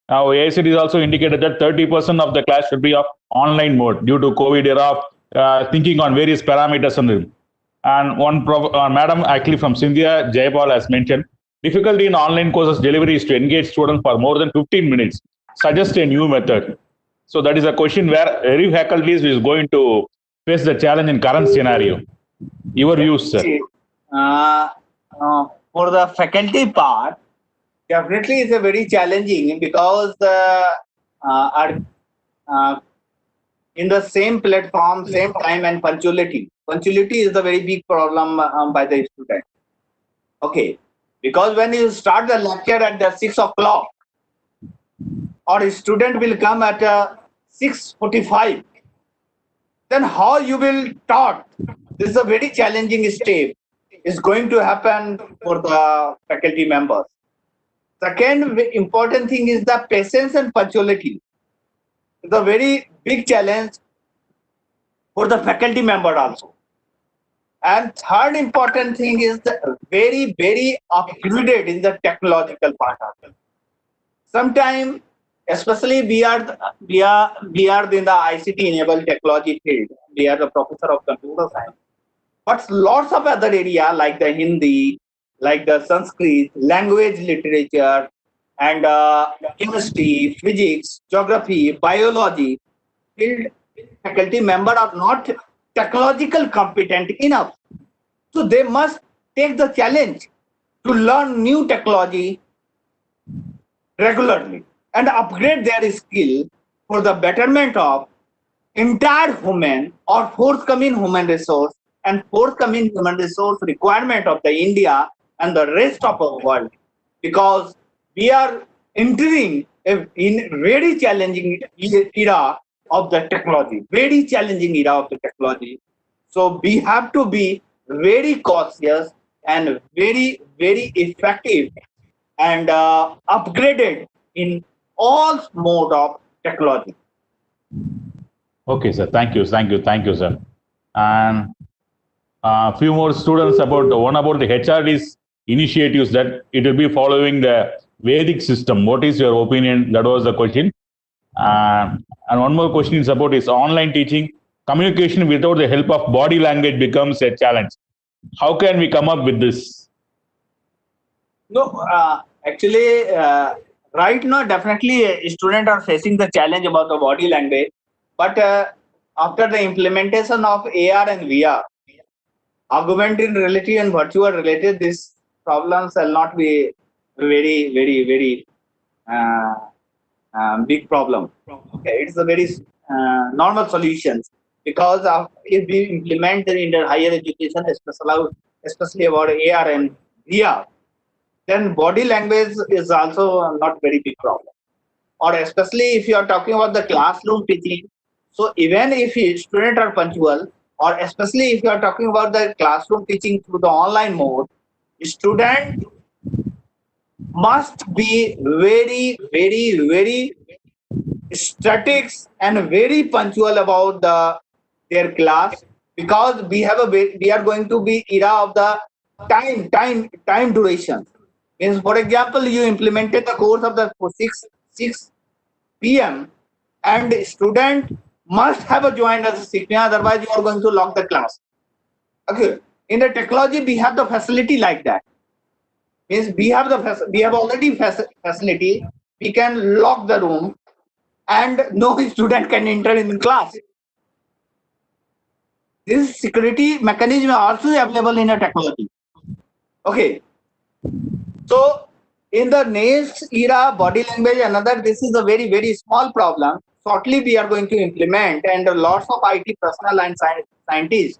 A: Now AICTE is also indicated that 30% of the class should be of online mode due to COVID era of thinking on various parameters and one madam actually from Scindia Jayapal has mentioned difficulty in online courses delivery is to engage students for more than 15 minutes. Suggest a new method. So that is a question where every faculty is going to face the challenge in current scenario. Your views, sir.
D: For the faculty part, definitely it's a very challenging because in the same platform, same time and punctuality. Punctuality is the very big problem by the student. Okay, because when you start the lecture at the 6 o'clock, or a student will come at 6:45, then how you will taught? This is a very challenging step. Is going to happen for the faculty members. Second important thing is the patience and punctuality. It's a very big challenge for the faculty member also. And third important thing is the very, very upgraded in the technological part of it. Sometimes, especially we are in the ICT enabled technology field. We are the professor of computer science. But lots of other area like the Hindi, like the Sanskrit, language literature, and chemistry, physics, geography, biology, field faculty members are not technological competent enough. So they must take the challenge to learn new technology regularly and upgrade their skill for the betterment of entire human or forthcoming human resource and forthcoming human resource requirement of the India and the rest of the world, because we are entering in very challenging era of the technology, very challenging era of the technology. So we have to be very cautious and very, very effective and upgraded in all mode of technology.
A: Okay, sir. Thank you, sir. And a few more students about the HRD's initiatives that it will be following the Vedic system. What is your opinion? That was the question. And one more question is about is online teaching. Communication without the help of body language becomes a challenge. How can we come up with this?
D: No, actually, right now, definitely students are facing the challenge about the body language. But after the implementation of AR and VR, augmented reality and virtual reality, this problem shall not be very, very, very big problem. Okay, it's a very normal solution, because if we implement in the higher education, especially about AR and VR, then body language is also not very big problem. Or especially if you are talking about the classroom teaching, so even if students are punctual, or especially if you are talking about the classroom teaching through the online mode, student must be very, very, very static and very punctual about their class, because we are going to be era of the time duration. Means, for example, you implemented the course of the 6 p.m. and student must have a joined as a 6 p.m. Otherwise, you are going to lock the class. Okay. In the technology, we have the facility like that. Means we have already facility. We can lock the room, and no student can enter in the class. This security mechanism is also available in a technology. Okay. So in the next era, body language, this is a very, very small problem. Shortly, we are going to implement, and lots of IT personnel and scientists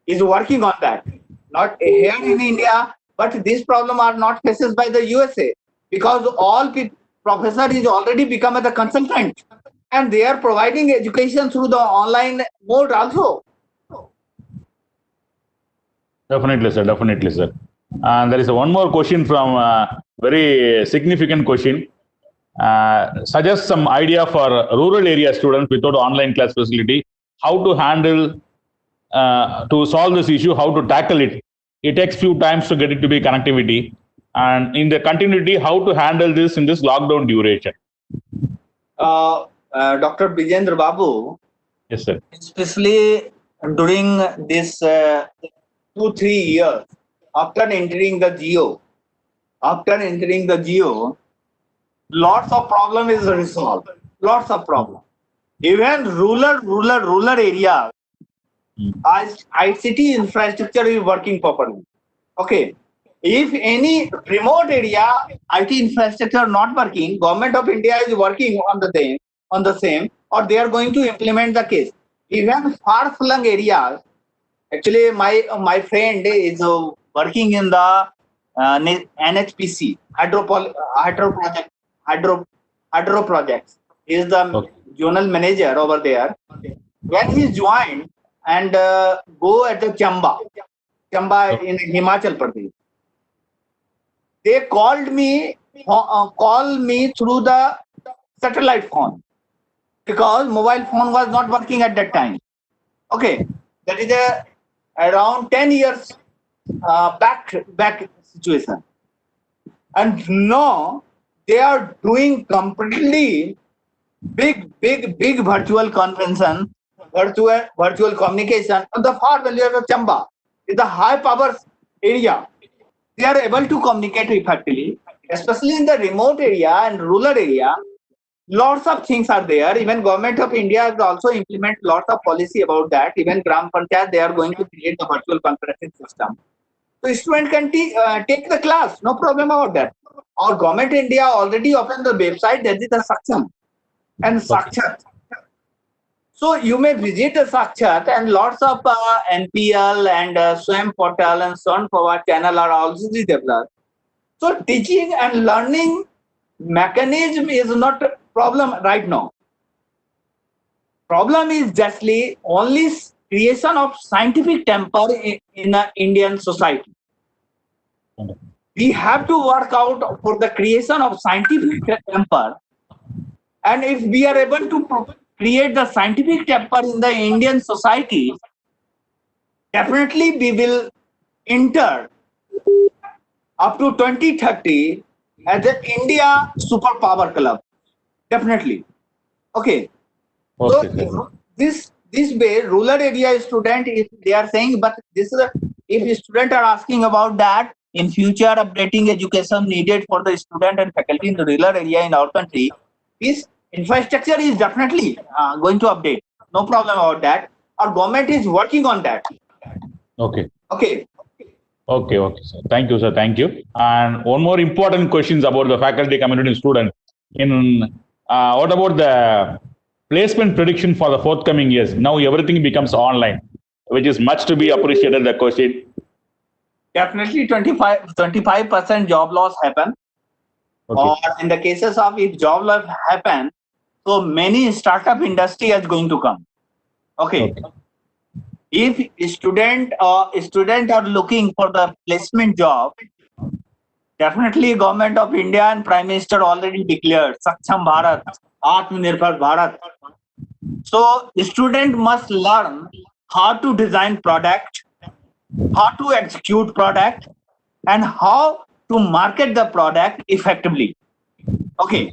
D: is working on that. Not here in India, But these problems are not faced by the USA because all professor is already become a consultant and they are providing education through the online mode also.
A: Definitely, sir. Definitely, sir. And there is one more question from very significant question. Suggest some idea for rural area students without online class facility, how to handle, to solve this issue, how to tackle it. It takes few times to get it to be connectivity. And in the continuity, how to handle this in this lockdown duration.
D: Dr. Bijendra Babu,
A: Yes, sir.
D: especially during this 2-3 years after entering the Geo, lots of problem is resolved. Lots of problem. Even rural area, ICT infrastructure is working properly. Okay. If any remote area IT infrastructure not working, Government of India is working on the same, or they are going to implement the case. Even far-flung areas. Actually, my friend is working in the NHPC hydro projects. He is the zonal manager over there. When he joined and go at the Chamba in Himachal Pradesh, they called me through the satellite phone because mobile phone was not working at that time. Okay, that is around 10 years back situation, and now they are doing completely big virtual convention, virtual communication on the far value of Chamba. It's a high power area. They are able to communicate effectively, especially in the remote area and rural area. Lots of things are there. Even Government of India has also implement lots of policy about that. Even Gram Panchayat, they are going to create the virtual conferencing system. So student can take the class, no problem about that. Our Government of India already opened the website, that is the Saksham and Sakshat. So you may visit the Sakshat, and lots of NPL and Swayam portal and Swan Power channel are also developed. So teaching and learning mechanism is not a problem right now. Problem is justly only creation of scientific temper in the Indian society. We have to work out for the creation of scientific temper, and if we are able to create the scientific temper in the Indian society, definitely we will enter up to 2030 as the India superpower club. Definitely. Okay. So this way, rural area student, if they are saying, but this is if students are asking about that, in future updating education needed for the student and faculty in the rural area in our country, this infrastructure is definitely going to update. No problem about that. Our government is working on that.
A: Okay.
D: Okay.
A: Okay, sir. Thank you, sir. Thank you. And one more important questions about the faculty, community, and student. What about the placement prediction for the forthcoming years? Now everything becomes online, which is much to be appreciated. The question.
D: Definitely 25% job loss happen. Okay. Or in the cases of if job loss happen, so many startup industry is going to come. Okay. If student are looking for the placement job, definitely Government of India and Prime Minister already declared Saksham Bharat, Atmanirbhar Bharat. So the student must learn how to design product, how to execute product, and how to market the product effectively. Okay.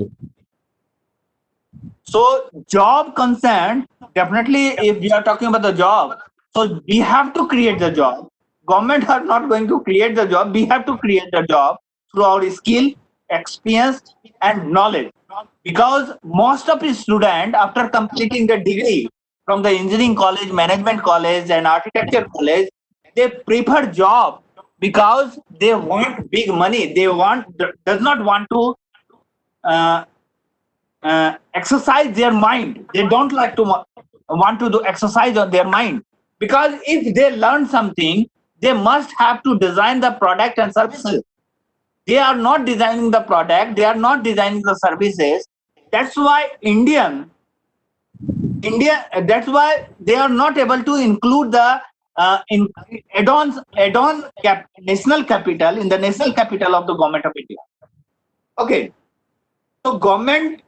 D: So job concerned, definitely if we are talking about the job, so we have to create the job. Government are not going to create the job. We have to create the job through our skill, experience, and knowledge. Because most of the students, after completing the degree from the engineering college, management college, and architecture college, they prefer job because they want big money. They does not want to exercise their mind. They don't like to want to do exercise on their mind, because if they learn something, they must have to design the product and services. They are not designing the product, they are not designing the services. That's why that's why they are not able to include the national capital in the national capital of the government of India. Okay, so government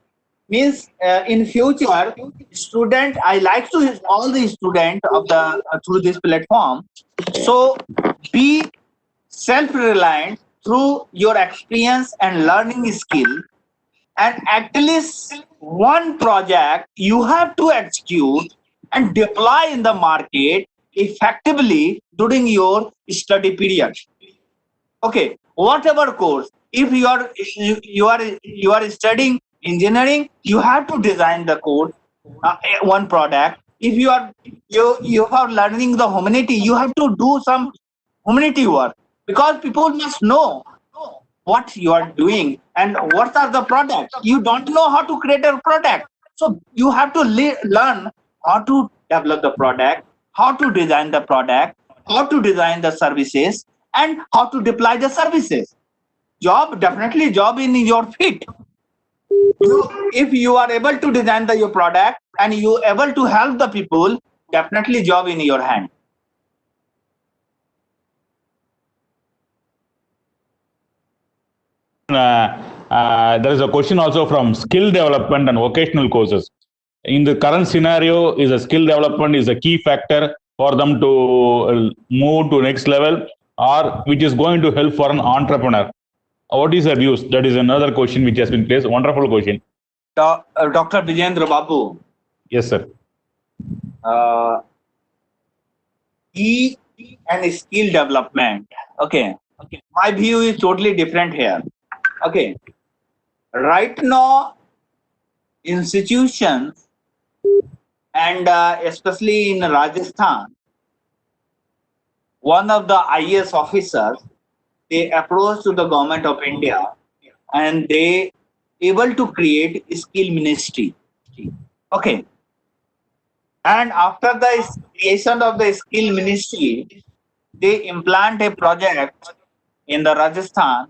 D: means in future student. I like to all the student of the through this platform. So be self-reliant through your experience and learning skill, and at least one project you have to execute and deploy in the market effectively during your study period. Okay, whatever course, if you are studying engineering, you have to design the code, one product. If you are learning the humanity, you have to do some humanity work, because people must know what you are doing and what are the products. You don't know how to create a product, so you have to learn how to develop the product, how to design the product, how to design the services, and how to deploy the services. Definitely job in your feet. If you are able to design your product and you able to help the people, definitely job in your hand.
A: There is a question also from skill development and vocational courses. In the current scenario, is a skill development is a key factor for them to move to next level, or which is going to help for an entrepreneur? What is your views? That is another question which has been placed. Wonderful question.
D: Dr. Vijendra Babu.
A: Yes, sir.
D: E and skill development. Okay. My view is totally different here. Okay. Right now, institutions and especially in Rajasthan, one of the IAS officers, they approached to the government of India and they able to create a skill ministry. Okay. And after the creation of the skill ministry, they implant a project in the Rajasthan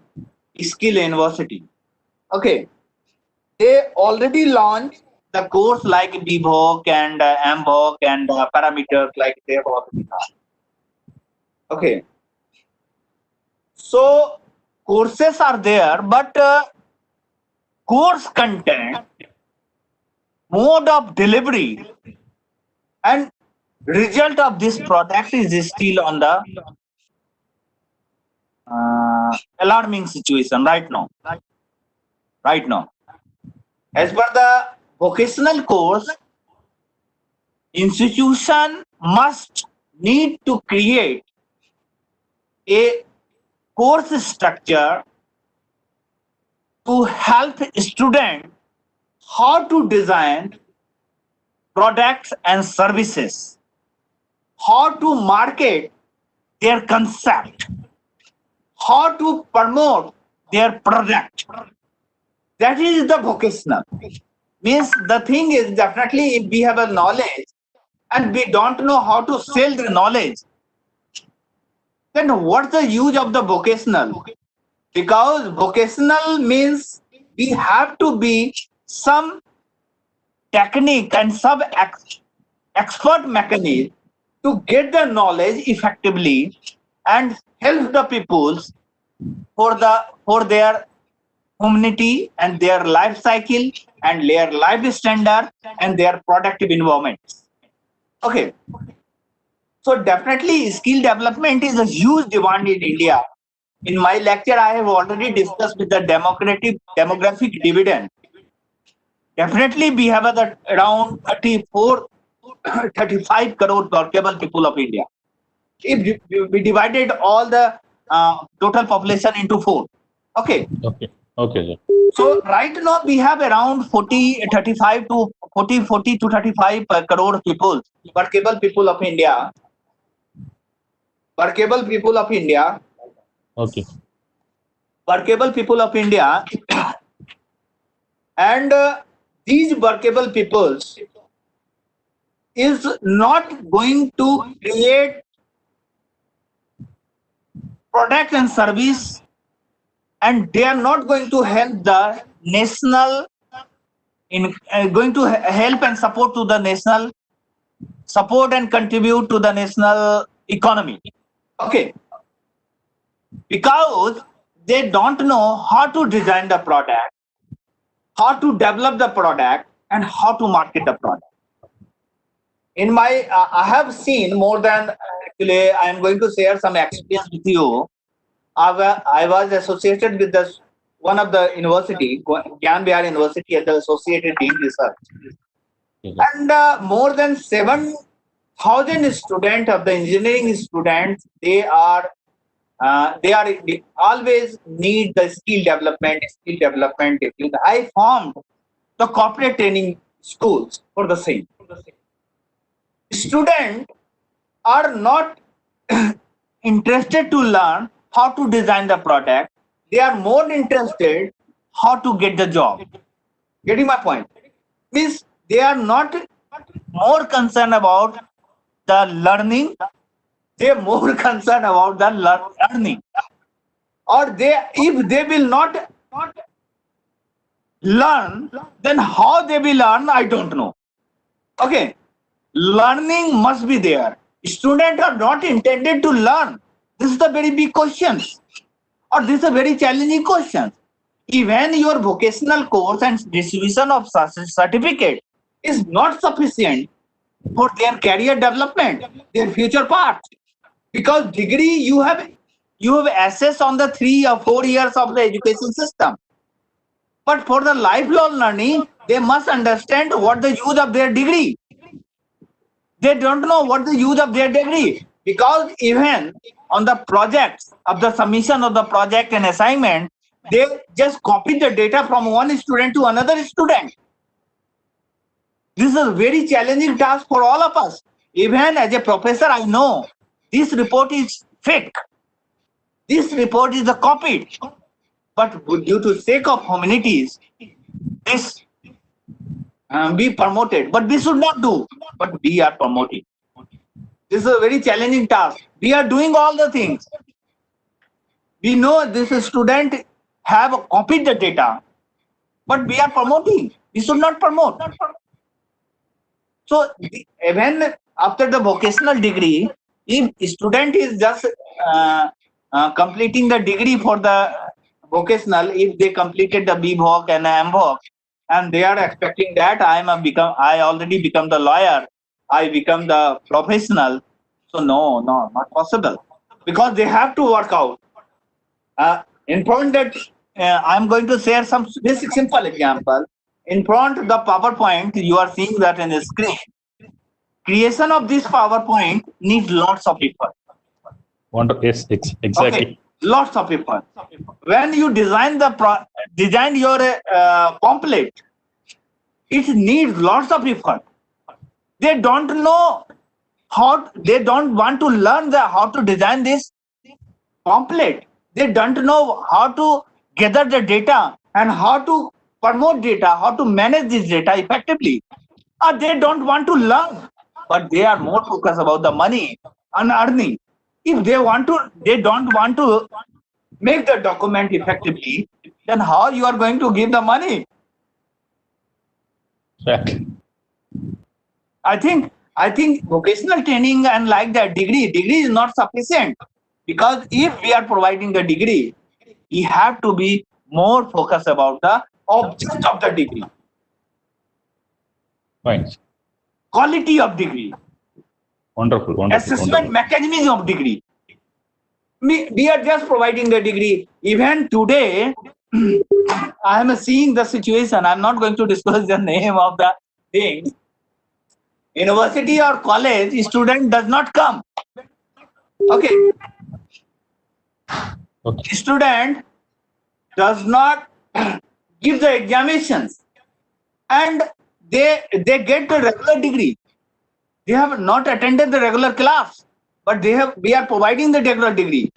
D: Skill University. Okay. They already launched the course like BVOC and MVOC and parameters like they have already done. Okay. So courses are there, but course content, mode of delivery, and result of this product is still on the alarming situation right now. Right now, as per the vocational course, institution must need to create a course structure to help students how to design products and services, how to market their concept, how to promote their product. That is the vocational. Means the thing is, definitely if we have a knowledge and we don't know how to sell the knowledge, then what's the use of the vocational? Because vocational means we have to be some technique and some expert mechanism to get the knowledge effectively and help the peoples for their humanity and their life cycle and their life standard and their productive environment. Okay. So definitely skill development is a huge demand in India. In my lecture, I have already discussed with the demographic dividend. Definitely we have around 35 crore workable people of India. If we divided all the total population into 4. Okay.
A: Okay. Okay.
D: So right now we have around 35 to 35 crore people, workable people of India. Workable people of India.
A: Okay.
D: Workable people of India. And these workable peoples is not going to create product and service, and they are not going to help the national going to help and support to the national support and contribute to the national economy. Okay, because they don't know how to design the product, how to develop the product, and how to market the product. In my, I have seen more than, actually, I am going to share some experience with you. I was associated with one of the university, Gyan Bihar University, as the Associated Dean Research. And more than 7,000 students of the engineering students, they are always need the skill development. I formed the corporate training schools for the same. Students are not interested to learn how to design the product. They are more interested how to get the job. Getting my point? Means they are not more concerned about the learning. They are more concerned about the learning. Or if they will not learn, then how they will learn, I don't know. Okay, learning must be there. Students are not intended to learn. This is the very big question, or this is a very challenging question. Even your vocational course and distribution of certificate is not sufficient for their career development, their future path. Because degree you have access on the 3 or 4 years of the education system. But for the lifelong learning, they must understand what the use of their degree. They don't know what the use of their degree, because even on the projects of the submission of the project and assignment, they just copy the data from one student to another student. This is a very challenging task for all of us. Even as a professor, I know this report is fake. This report is a copy. But due to sake of humanities, this be promoted. But we should not do. But we are promoting. This is a very challenging task. We are doing all the things. We know this student have copied the data, but we are promoting. We should not promote. So even after the vocational degree, if student is just completing the degree for the vocational, if they completed the BVoc and MVoc, and they are expecting that I already become the lawyer, I become the professional. So no, not possible, because they have to work out. In front that I'm going to share some basic simple example. In front of the PowerPoint, you are seeing that in the screen. Creation of this PowerPoint needs lots of effort.
A: Wonderful. Yes, exactly.
D: Okay. Lots of effort. When you design your pamphlet, it needs lots of effort. They don't know how. They don't want to learn how to design this pamphlet. They don't know how to gather the data and how to promote data, how to manage this data effectively. They don't want to learn, but they are more focused about the money and earning. If they don't want to make the document effectively, then how you are going to give the money?
A: Exactly.
D: I think vocational training and like that degree is not sufficient, because if we are providing the degree, we have to be more focused about the object of the degree.
A: Fine.
D: Quality of degree.
A: Wonderful.
D: Assessment mechanism of degree. We are just providing the degree. Even today, I am seeing the situation. I'm not going to disclose the name of the thing. University or college, student does not come. Okay. Student does not give the examinations, and they get the regular degree. They have not attended the regular class, but we are providing the regular degree.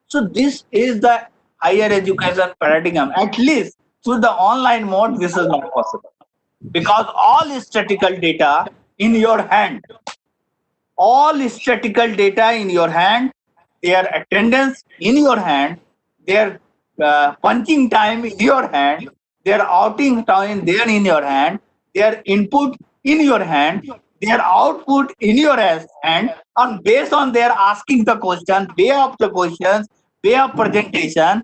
D: So this is the higher education paradigm. At least through the online mode, this is not possible, because all statistical data in your hand, their attendance in your hand, their punching time in your hand, their outing time there in your hand, their input in your hand, their output in your hand, and based on their asking the question, way of the questions, way of presentation,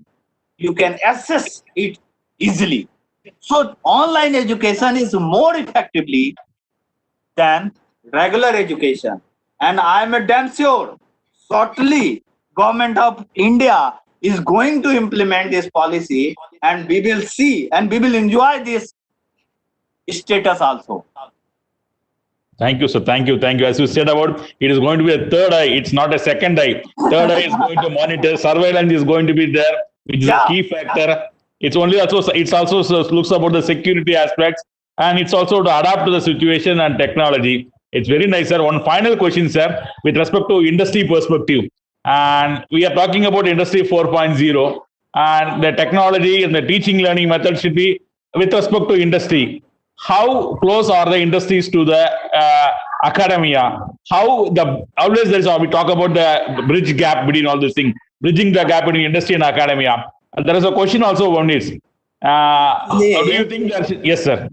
D: you can assess it easily. So online education is more effectively than regular education. And I am damn sure, shortly, government of India is going to implement this policy, and we will see and we will enjoy this status also.
A: Thank you, sir. Thank you. Thank you. As you said about, it is going to be a third eye. It's not a second eye. Third eye is going to monitor. Surveillance is going to be there, which is a key factor. It's also looks about the security aspects, and it's also to adapt to the situation and technology. It's very nice, sir. One final question, sir, with respect to industry perspective. And we are talking about industry 4.0, and the technology and the teaching learning method should be with respect to industry. How close are the industries to the academia? Always we talk about the bridge gap between all these things, bridging the gap between industry and academia. There is a question also one is, how do you think that? Yes, sir.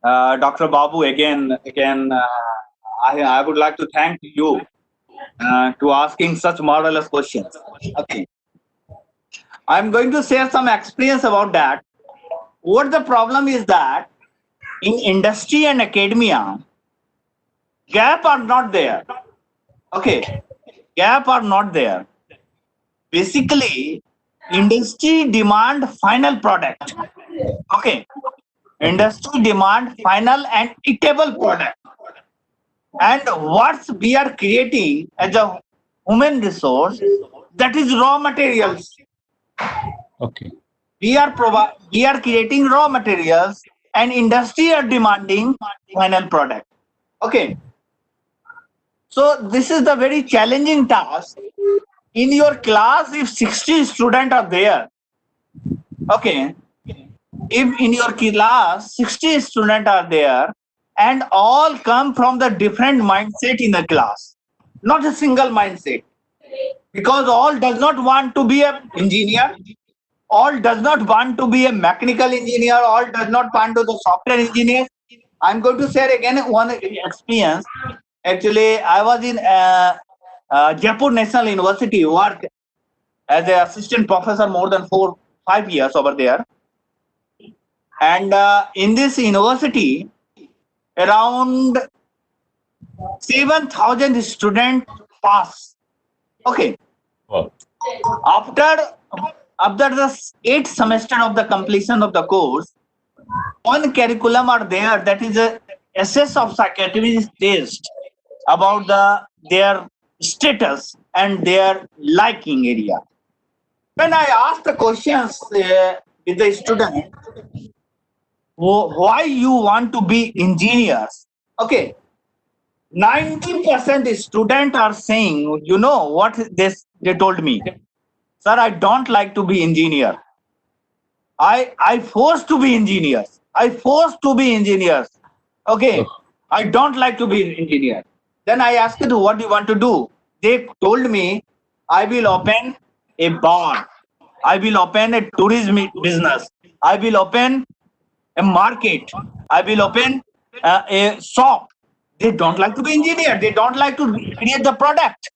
D: Dr. Babu, again, I would like to thank you to asking such marvelous questions. Okay, I'm going to share some experience about that. What the problem is that in industry and academia, gap are not there. Okay, gap are not there. Basically, industry demand final product. Okay, industry demand final and eatable product. And what we are creating as a human resource, that is raw materials.
A: Okay.
D: We are creating raw materials, and industry are demanding final product. Okay. So this is the very challenging task. In your class, if 60 students are there, okay, if in your class 60 students are there, and all come from the different mindset in the class, not a single mindset, because all does not want to be an engineer, all does not want to be a mechanical engineer, all does not want to be the software engineer. I'm going to share again one experience. Actually, I was in Jaipur National University, worked as an assistant professor more than 4-5 years over there. And in this university, around 7,000 students pass. Okay.
A: Wow.
D: After the 8th semester of the completion of the course, one curriculum are there, that is a assess of psychiatry test about their status and their liking area. When I asked the questions with the student, why you want to be engineers? Okay, 90% students are saying, you know what they told me, sir, I don't like to be engineer. I forced to be engineers. Okay, I don't like to be an engineer. Then I asked, what do you want to do? They told me, I will open a bar. I will open a tourism business. I will open a market. I will open a shop. They don't like to be engineer. They don't like to create the product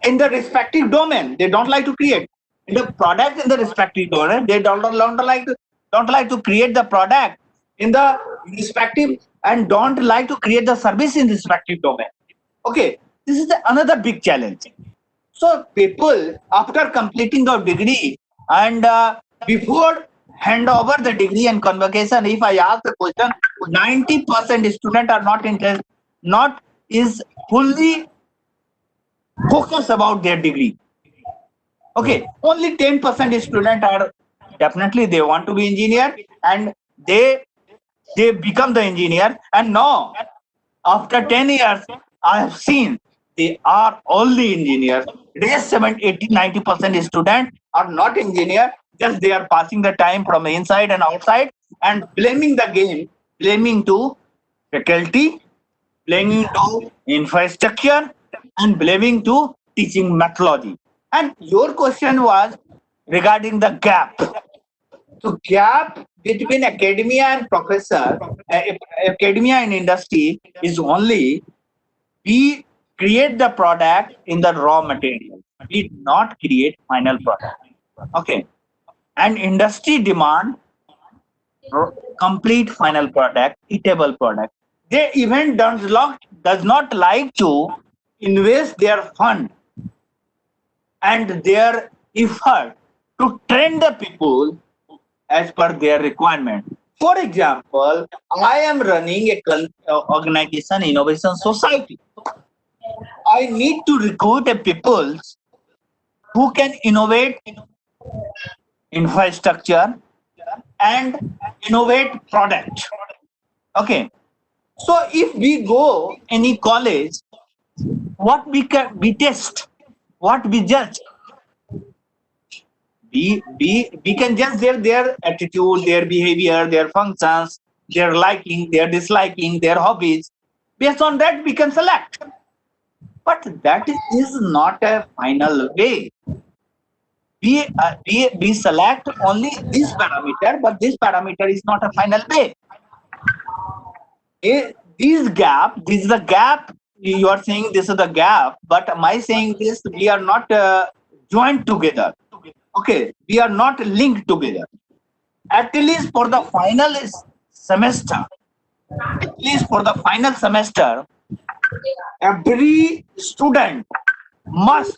D: in the respective domain. They don't like to create the product in the respective domain. They don't like to create the product in the respective, and don't like to create the service in the respective domain. Okay, this is another big challenge. So people, after completing the degree and before hand over the degree and convocation, if I ask the question, 90% students are not interested, is fully focused about their degree. Okay, only 10% students are definitely they want to be engineer, and they become the engineer. And now, after 10 years, I have seen they are only engineers. Rest 70, 80, 90% students are not engineer. Just they are passing the time from inside and outside and blaming the game, blaming to faculty, blaming to infrastructure, and blaming to teaching methodology. And your question was regarding the gap. So gap between academia and professor, academia and industry is only we create the product in the raw material. We do not create final product. Okay. And industry demand complete final product, eatable product. They even does not like to invest their fund and their effort to train the people as per their requirement. For example, I am running a organization, Innovation Society. I need to recruit a people who can innovate infrastructure and innovate product. Okay. So if we go any college, what we test, what we judge, we can judge their attitude, their behavior, their functions, their liking, their disliking, their hobbies. Based on that, we can select. But that is not a final way. We select only this parameter, but this parameter is not a final way. This is the gap. You are saying this is the gap, but am I saying this? We are not joined together. Okay, we are not linked together. At least for the final semester, every student must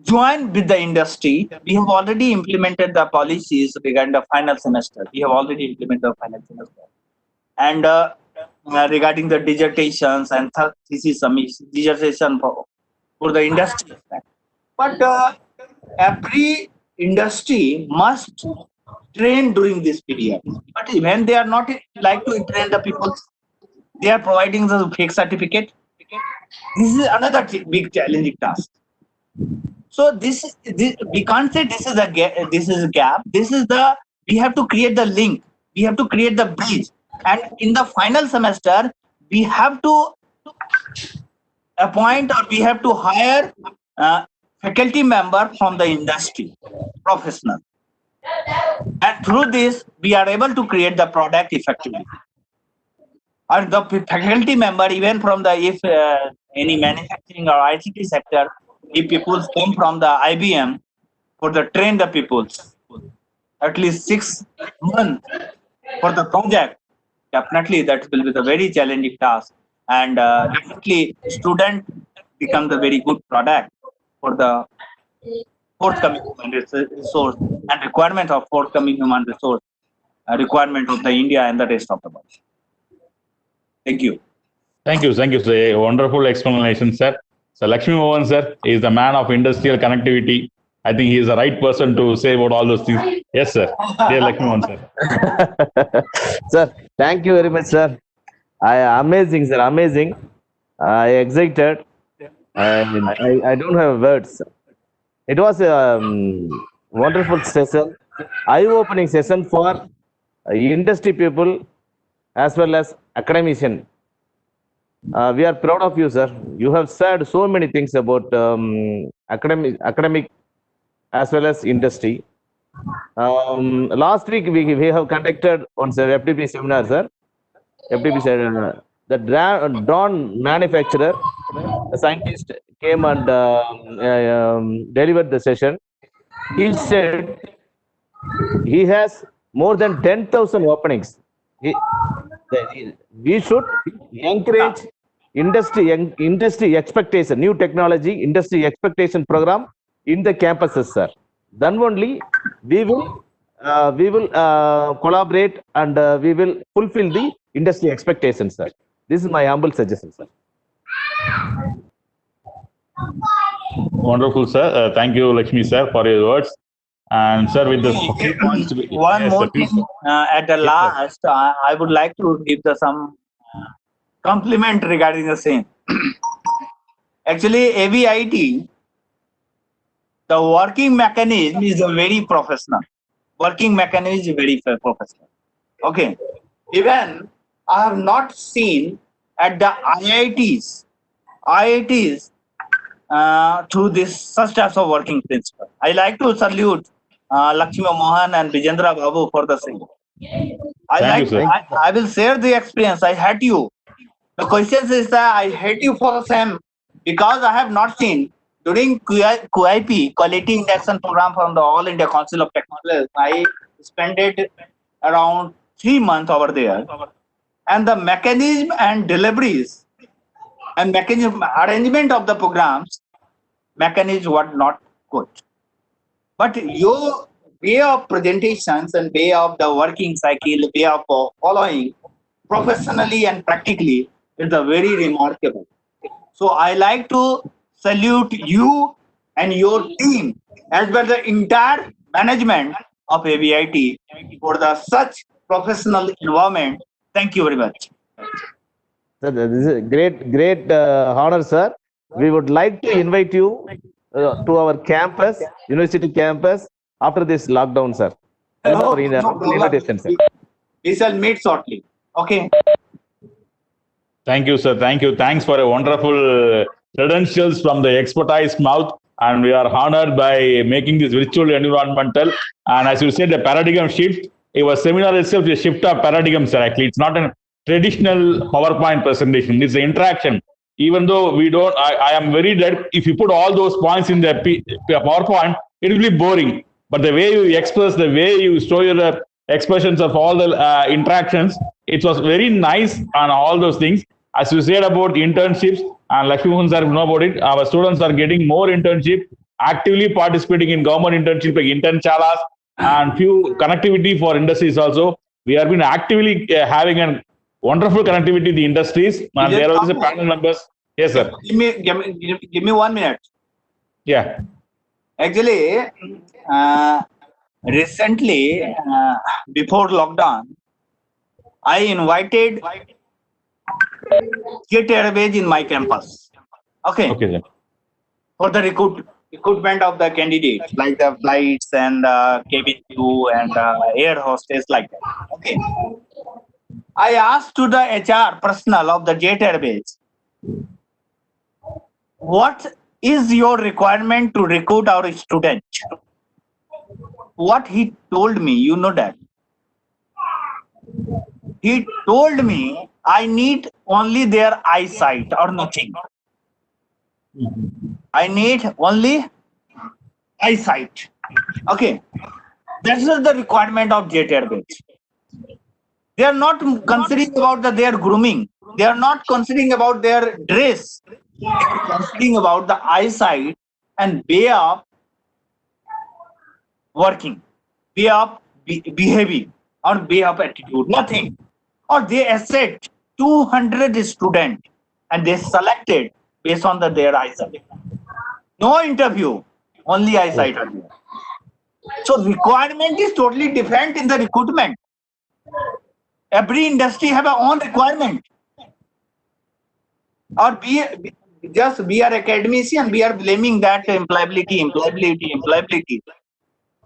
D: join with the industry. We have already implemented the policies regarding the final semester. And regarding the dissertations and thesis submission, dissertation for the industry. But every industry must train during this period. But when they are not like to train the people, they are providing the fake certificate. This is another big challenging task. So this we can't say this is a gap. We have to create the link. We have to create the bridge. And in the final semester, we have to appoint or we have to hire faculty member from the industry, professional. And through this, we are able to create the product effectively. Or the faculty member, even from the any manufacturing or ICT sector, if people come from the IBM for the train the people, at least 6 months for the project, definitely that will be the very challenging task. And definitely student becomes a very good product for the forthcoming human resource and requirement of forthcoming human resource, requirement of the India and the rest of the world. Thank you.
A: Thank you, sir. A wonderful explanation, sir. So Lakshmi Mohan, sir, is the man of industrial connectivity. I think he is the right person to say about all those things. Yes, sir. Dear Lakshmi Mohan, sir.
C: Sir, thank you very much, sir. Amazing, sir. Amazing. I excited. I don't have words. It was a wonderful session, eye-opening session for industry people as well as academician. We are proud of you, sir. You have said so many things about academic as well as industry. Last week we have conducted on the FDP seminar, sir. FDP said the drone manufacturer, the scientist came and delivered the session. He said he has more than 10,000 openings. We should encourage industry expectation, new technology, industry expectation program in the campuses, sir. Then only we will collaborate and we will fulfill the industry expectations, sir. This is my humble suggestion, sir.
A: Wonderful, sir. Thank you, Lakshmi, sir, for your words. And sir, with the
D: one more thing at the last, I would like to give some compliment regarding the same. Actually, AVIT, the working mechanism is very professional. Okay. Even I have not seen at the IITs through this such types of working principle. I like to salute Lakshmi Mohan and Vijendra Babu for the same.
A: Thank you, sir.
D: I will share the experience. I hate you. The question is that I hate you for the same because I have not seen during QIP, Quality Induction Program from the All India Council of Technologists. I spent it around 3 months over there, and the mechanism and deliveries and mechanism arrangement of the programs mechanism were not good. But your way of presentations and way of the working cycle, way of following professionally and practically is the very remarkable. So I like to salute you and your team as well the entire management of AVIT for the such professional environment. Thank you very much.
C: Sir, this is a great honor, sir. We would like to invite you to our campus, university campus, after this lockdown, sir. That's our invitation, sir.
D: We shall meet shortly. Okay.
A: Thank you, sir. Thank you. Thanks for a wonderful credentials from the expertise mouth. And we are honored by making this virtual environmental. And as you said, the paradigm shift, our seminar itself is a shift of paradigm, sir. Actually, it's not a traditional PowerPoint presentation. It's an interaction. Even though we don't, I am very dead. If you put all those points in the PowerPoint, it will be boring. But the way you express, the way you show your expressions of all the interactions, it was very nice and all those things. As you said about internships, and Lakshmi Mohan sir know about it, our students are getting more internship, actively participating in government internship like internchalas and few connectivity for industries also. We have been actively having a wonderful connectivity in the industries. And there is a panel members. Yes, sir.
D: Give me 1 minute.
A: Yeah.
D: Actually, recently, before lockdown, I invited Jet Airways in my campus. Okay.
A: Okay, sir.
D: For the recruitment of the candidates, like the flights and cabin crew and air hostess, like that. Okay. I asked to the HR personnel of the Jet Airways, what is your requirement to recruit our student? What he told me, you know that. He told me, I need only their eyesight or nothing. I need only eyesight. Okay. That is the requirement of Jet Airways. They are not considering about their grooming. They are not considering about their dress. They are considering about the eyesight and way of working, way of behaving, or way of attitude. Nothing. Or they accept 200 students and they selected based on their eyesight. No interview, only eyesight. So requirement is totally different in the recruitment. Every industry have a own requirement. Or we are academician, we are blaming that employability.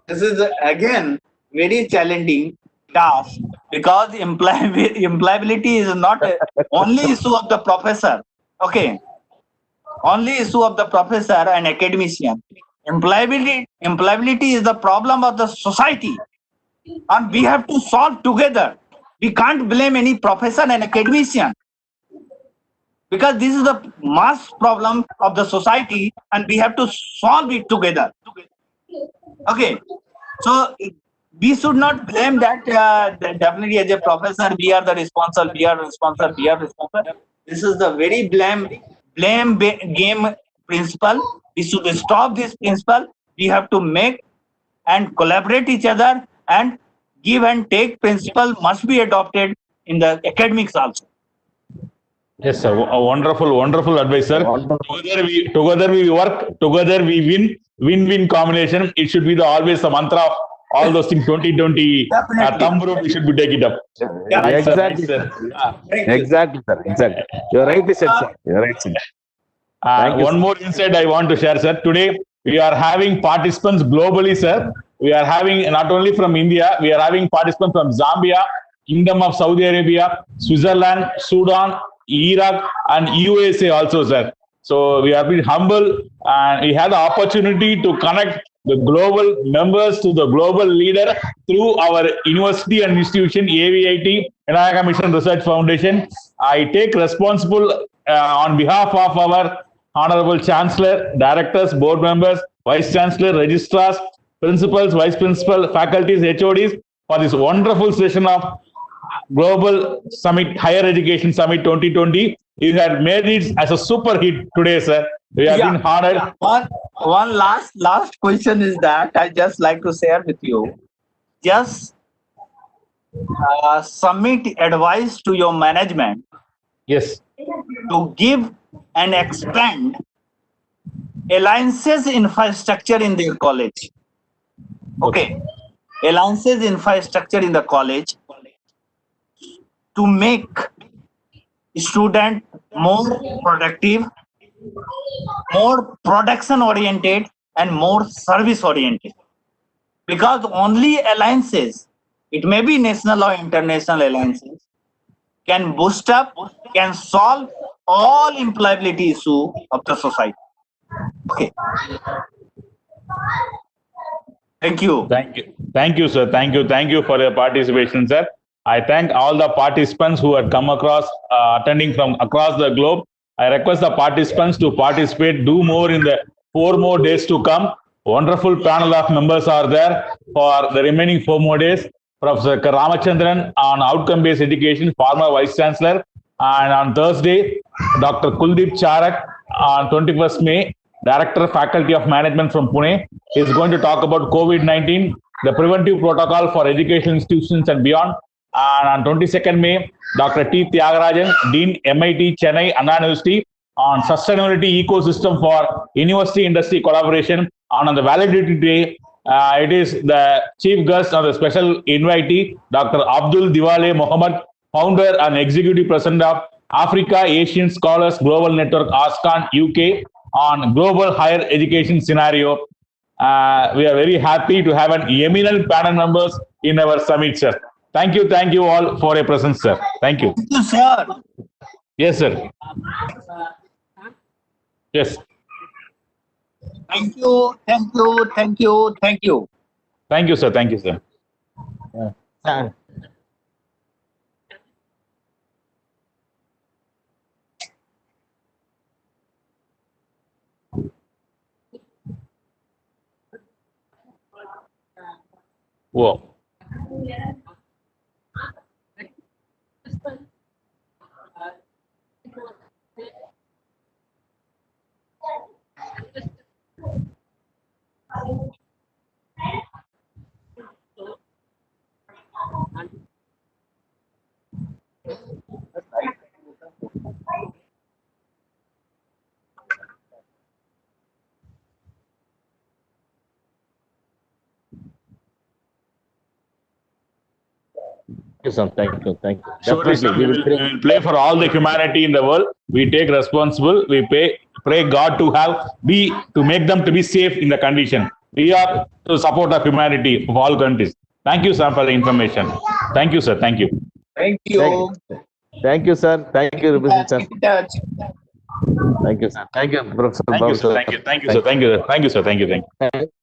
D: This is again very challenging task because employability is not only issue of the professor. Okay, only issue of the professor and academician. Employability is the problem of the society, and we have to solve together. We can't blame any professor and academician because this is the mass problem of the society and we have to solve it together. Okay, so we should not blame that definitely as a professor, we are the responsible, we are responsible. This is the very blame game principle. We should stop this principle. We have to make and collaborate each other, and give and take principle must be adopted in the academics also.
A: Yes, sir. A wonderful advice, sir. Together we work, together we win. Win-win combination. It should be always the mantra of all those things. 2020 thumb rule, we should be taking it up.
C: Yeah, exactly. Sir. Exactly, sir. Exactly. You're right, sir. You're right, sir.
A: One more insight I want to share, sir. Today we are having participants globally, sir. We are having not only from India, we are having participants from Zambia, Kingdom of Saudi Arabia, Switzerland, Sudan, Iraq and USA also, sir. So we have been humble and we had the opportunity to connect the global members to the global leader through our university and institution, AVIT, Vinayaka Mission Research Foundation. I take responsible on behalf of our Honorable Chancellor, Directors, Board Members, Vice Chancellor, Registrars, Principals, Vice Principal, Faculties, HODs for this wonderful session of Global Summit, Higher Education Summit 2020. You had made it as a super hit today, sir. We have been honored.
D: One last question is that I just like to share with you. Just submit advice to your management.
A: Yes.
D: To give and expand alliances infrastructure in their college. Okay. Alliances infrastructure in the college to make student more productive, more production oriented, and more service oriented. Because only alliances, it may be national or international alliances, can boost up, can solve all employability issue of the society. Okay. Thank you.
A: Thank you. Thank you, sir. Thank you. Thank you for your participation, sir. I thank all the participants who had come across, attending from across the globe. I request the participants to participate, do more in the 4 more days to come. Wonderful panel of members are there for the remaining 4 more days. Professor Ramachandran on outcome-based education, former Vice Chancellor. And on Thursday, Dr. Kuldeep Charak on 21st May, Director, Faculty of Management from Pune, is going to talk about COVID-19, the preventive protocol for educational institutions and beyond. And on 22nd May, Dr. T. Tyagarajan, Dean, MIT Chennai Anna University, on sustainability ecosystem for university-industry collaboration. And on the Validity Day, it is the chief guest or the special invitee, Dr. Abdul Diwale Mohammed, founder and executive president of Africa Asian Scholars Global Network, ASCON UK, on global higher education scenario. We are very happy to have an eminent panel members in our summit, sir. Thank you all for your presence, sir. Thank you.
D: Thank you, sir.
A: Yes, sir. Yes.
D: Thank you. Thank you. Thank you. Thank you.
A: Thank you, sir. Thank you, sir. Whoa.
C: Thank you.
A: Surely, sir, we will play for all the humanity in the world. We take responsible. We pray God to make them to be safe in the condition. We are to support the humanity of all countries. Thank you, sir, for the information. Thank you, sir. Thank you.
D: Thank you.
C: Thank you, sir. Thank you, Representative.
D: Keep in touch.
C: Thank you, sir. Thank you, Professor.
A: Thank you, sir. Thank you, sir. Thank you, sir. Thank you, sir. Thank you.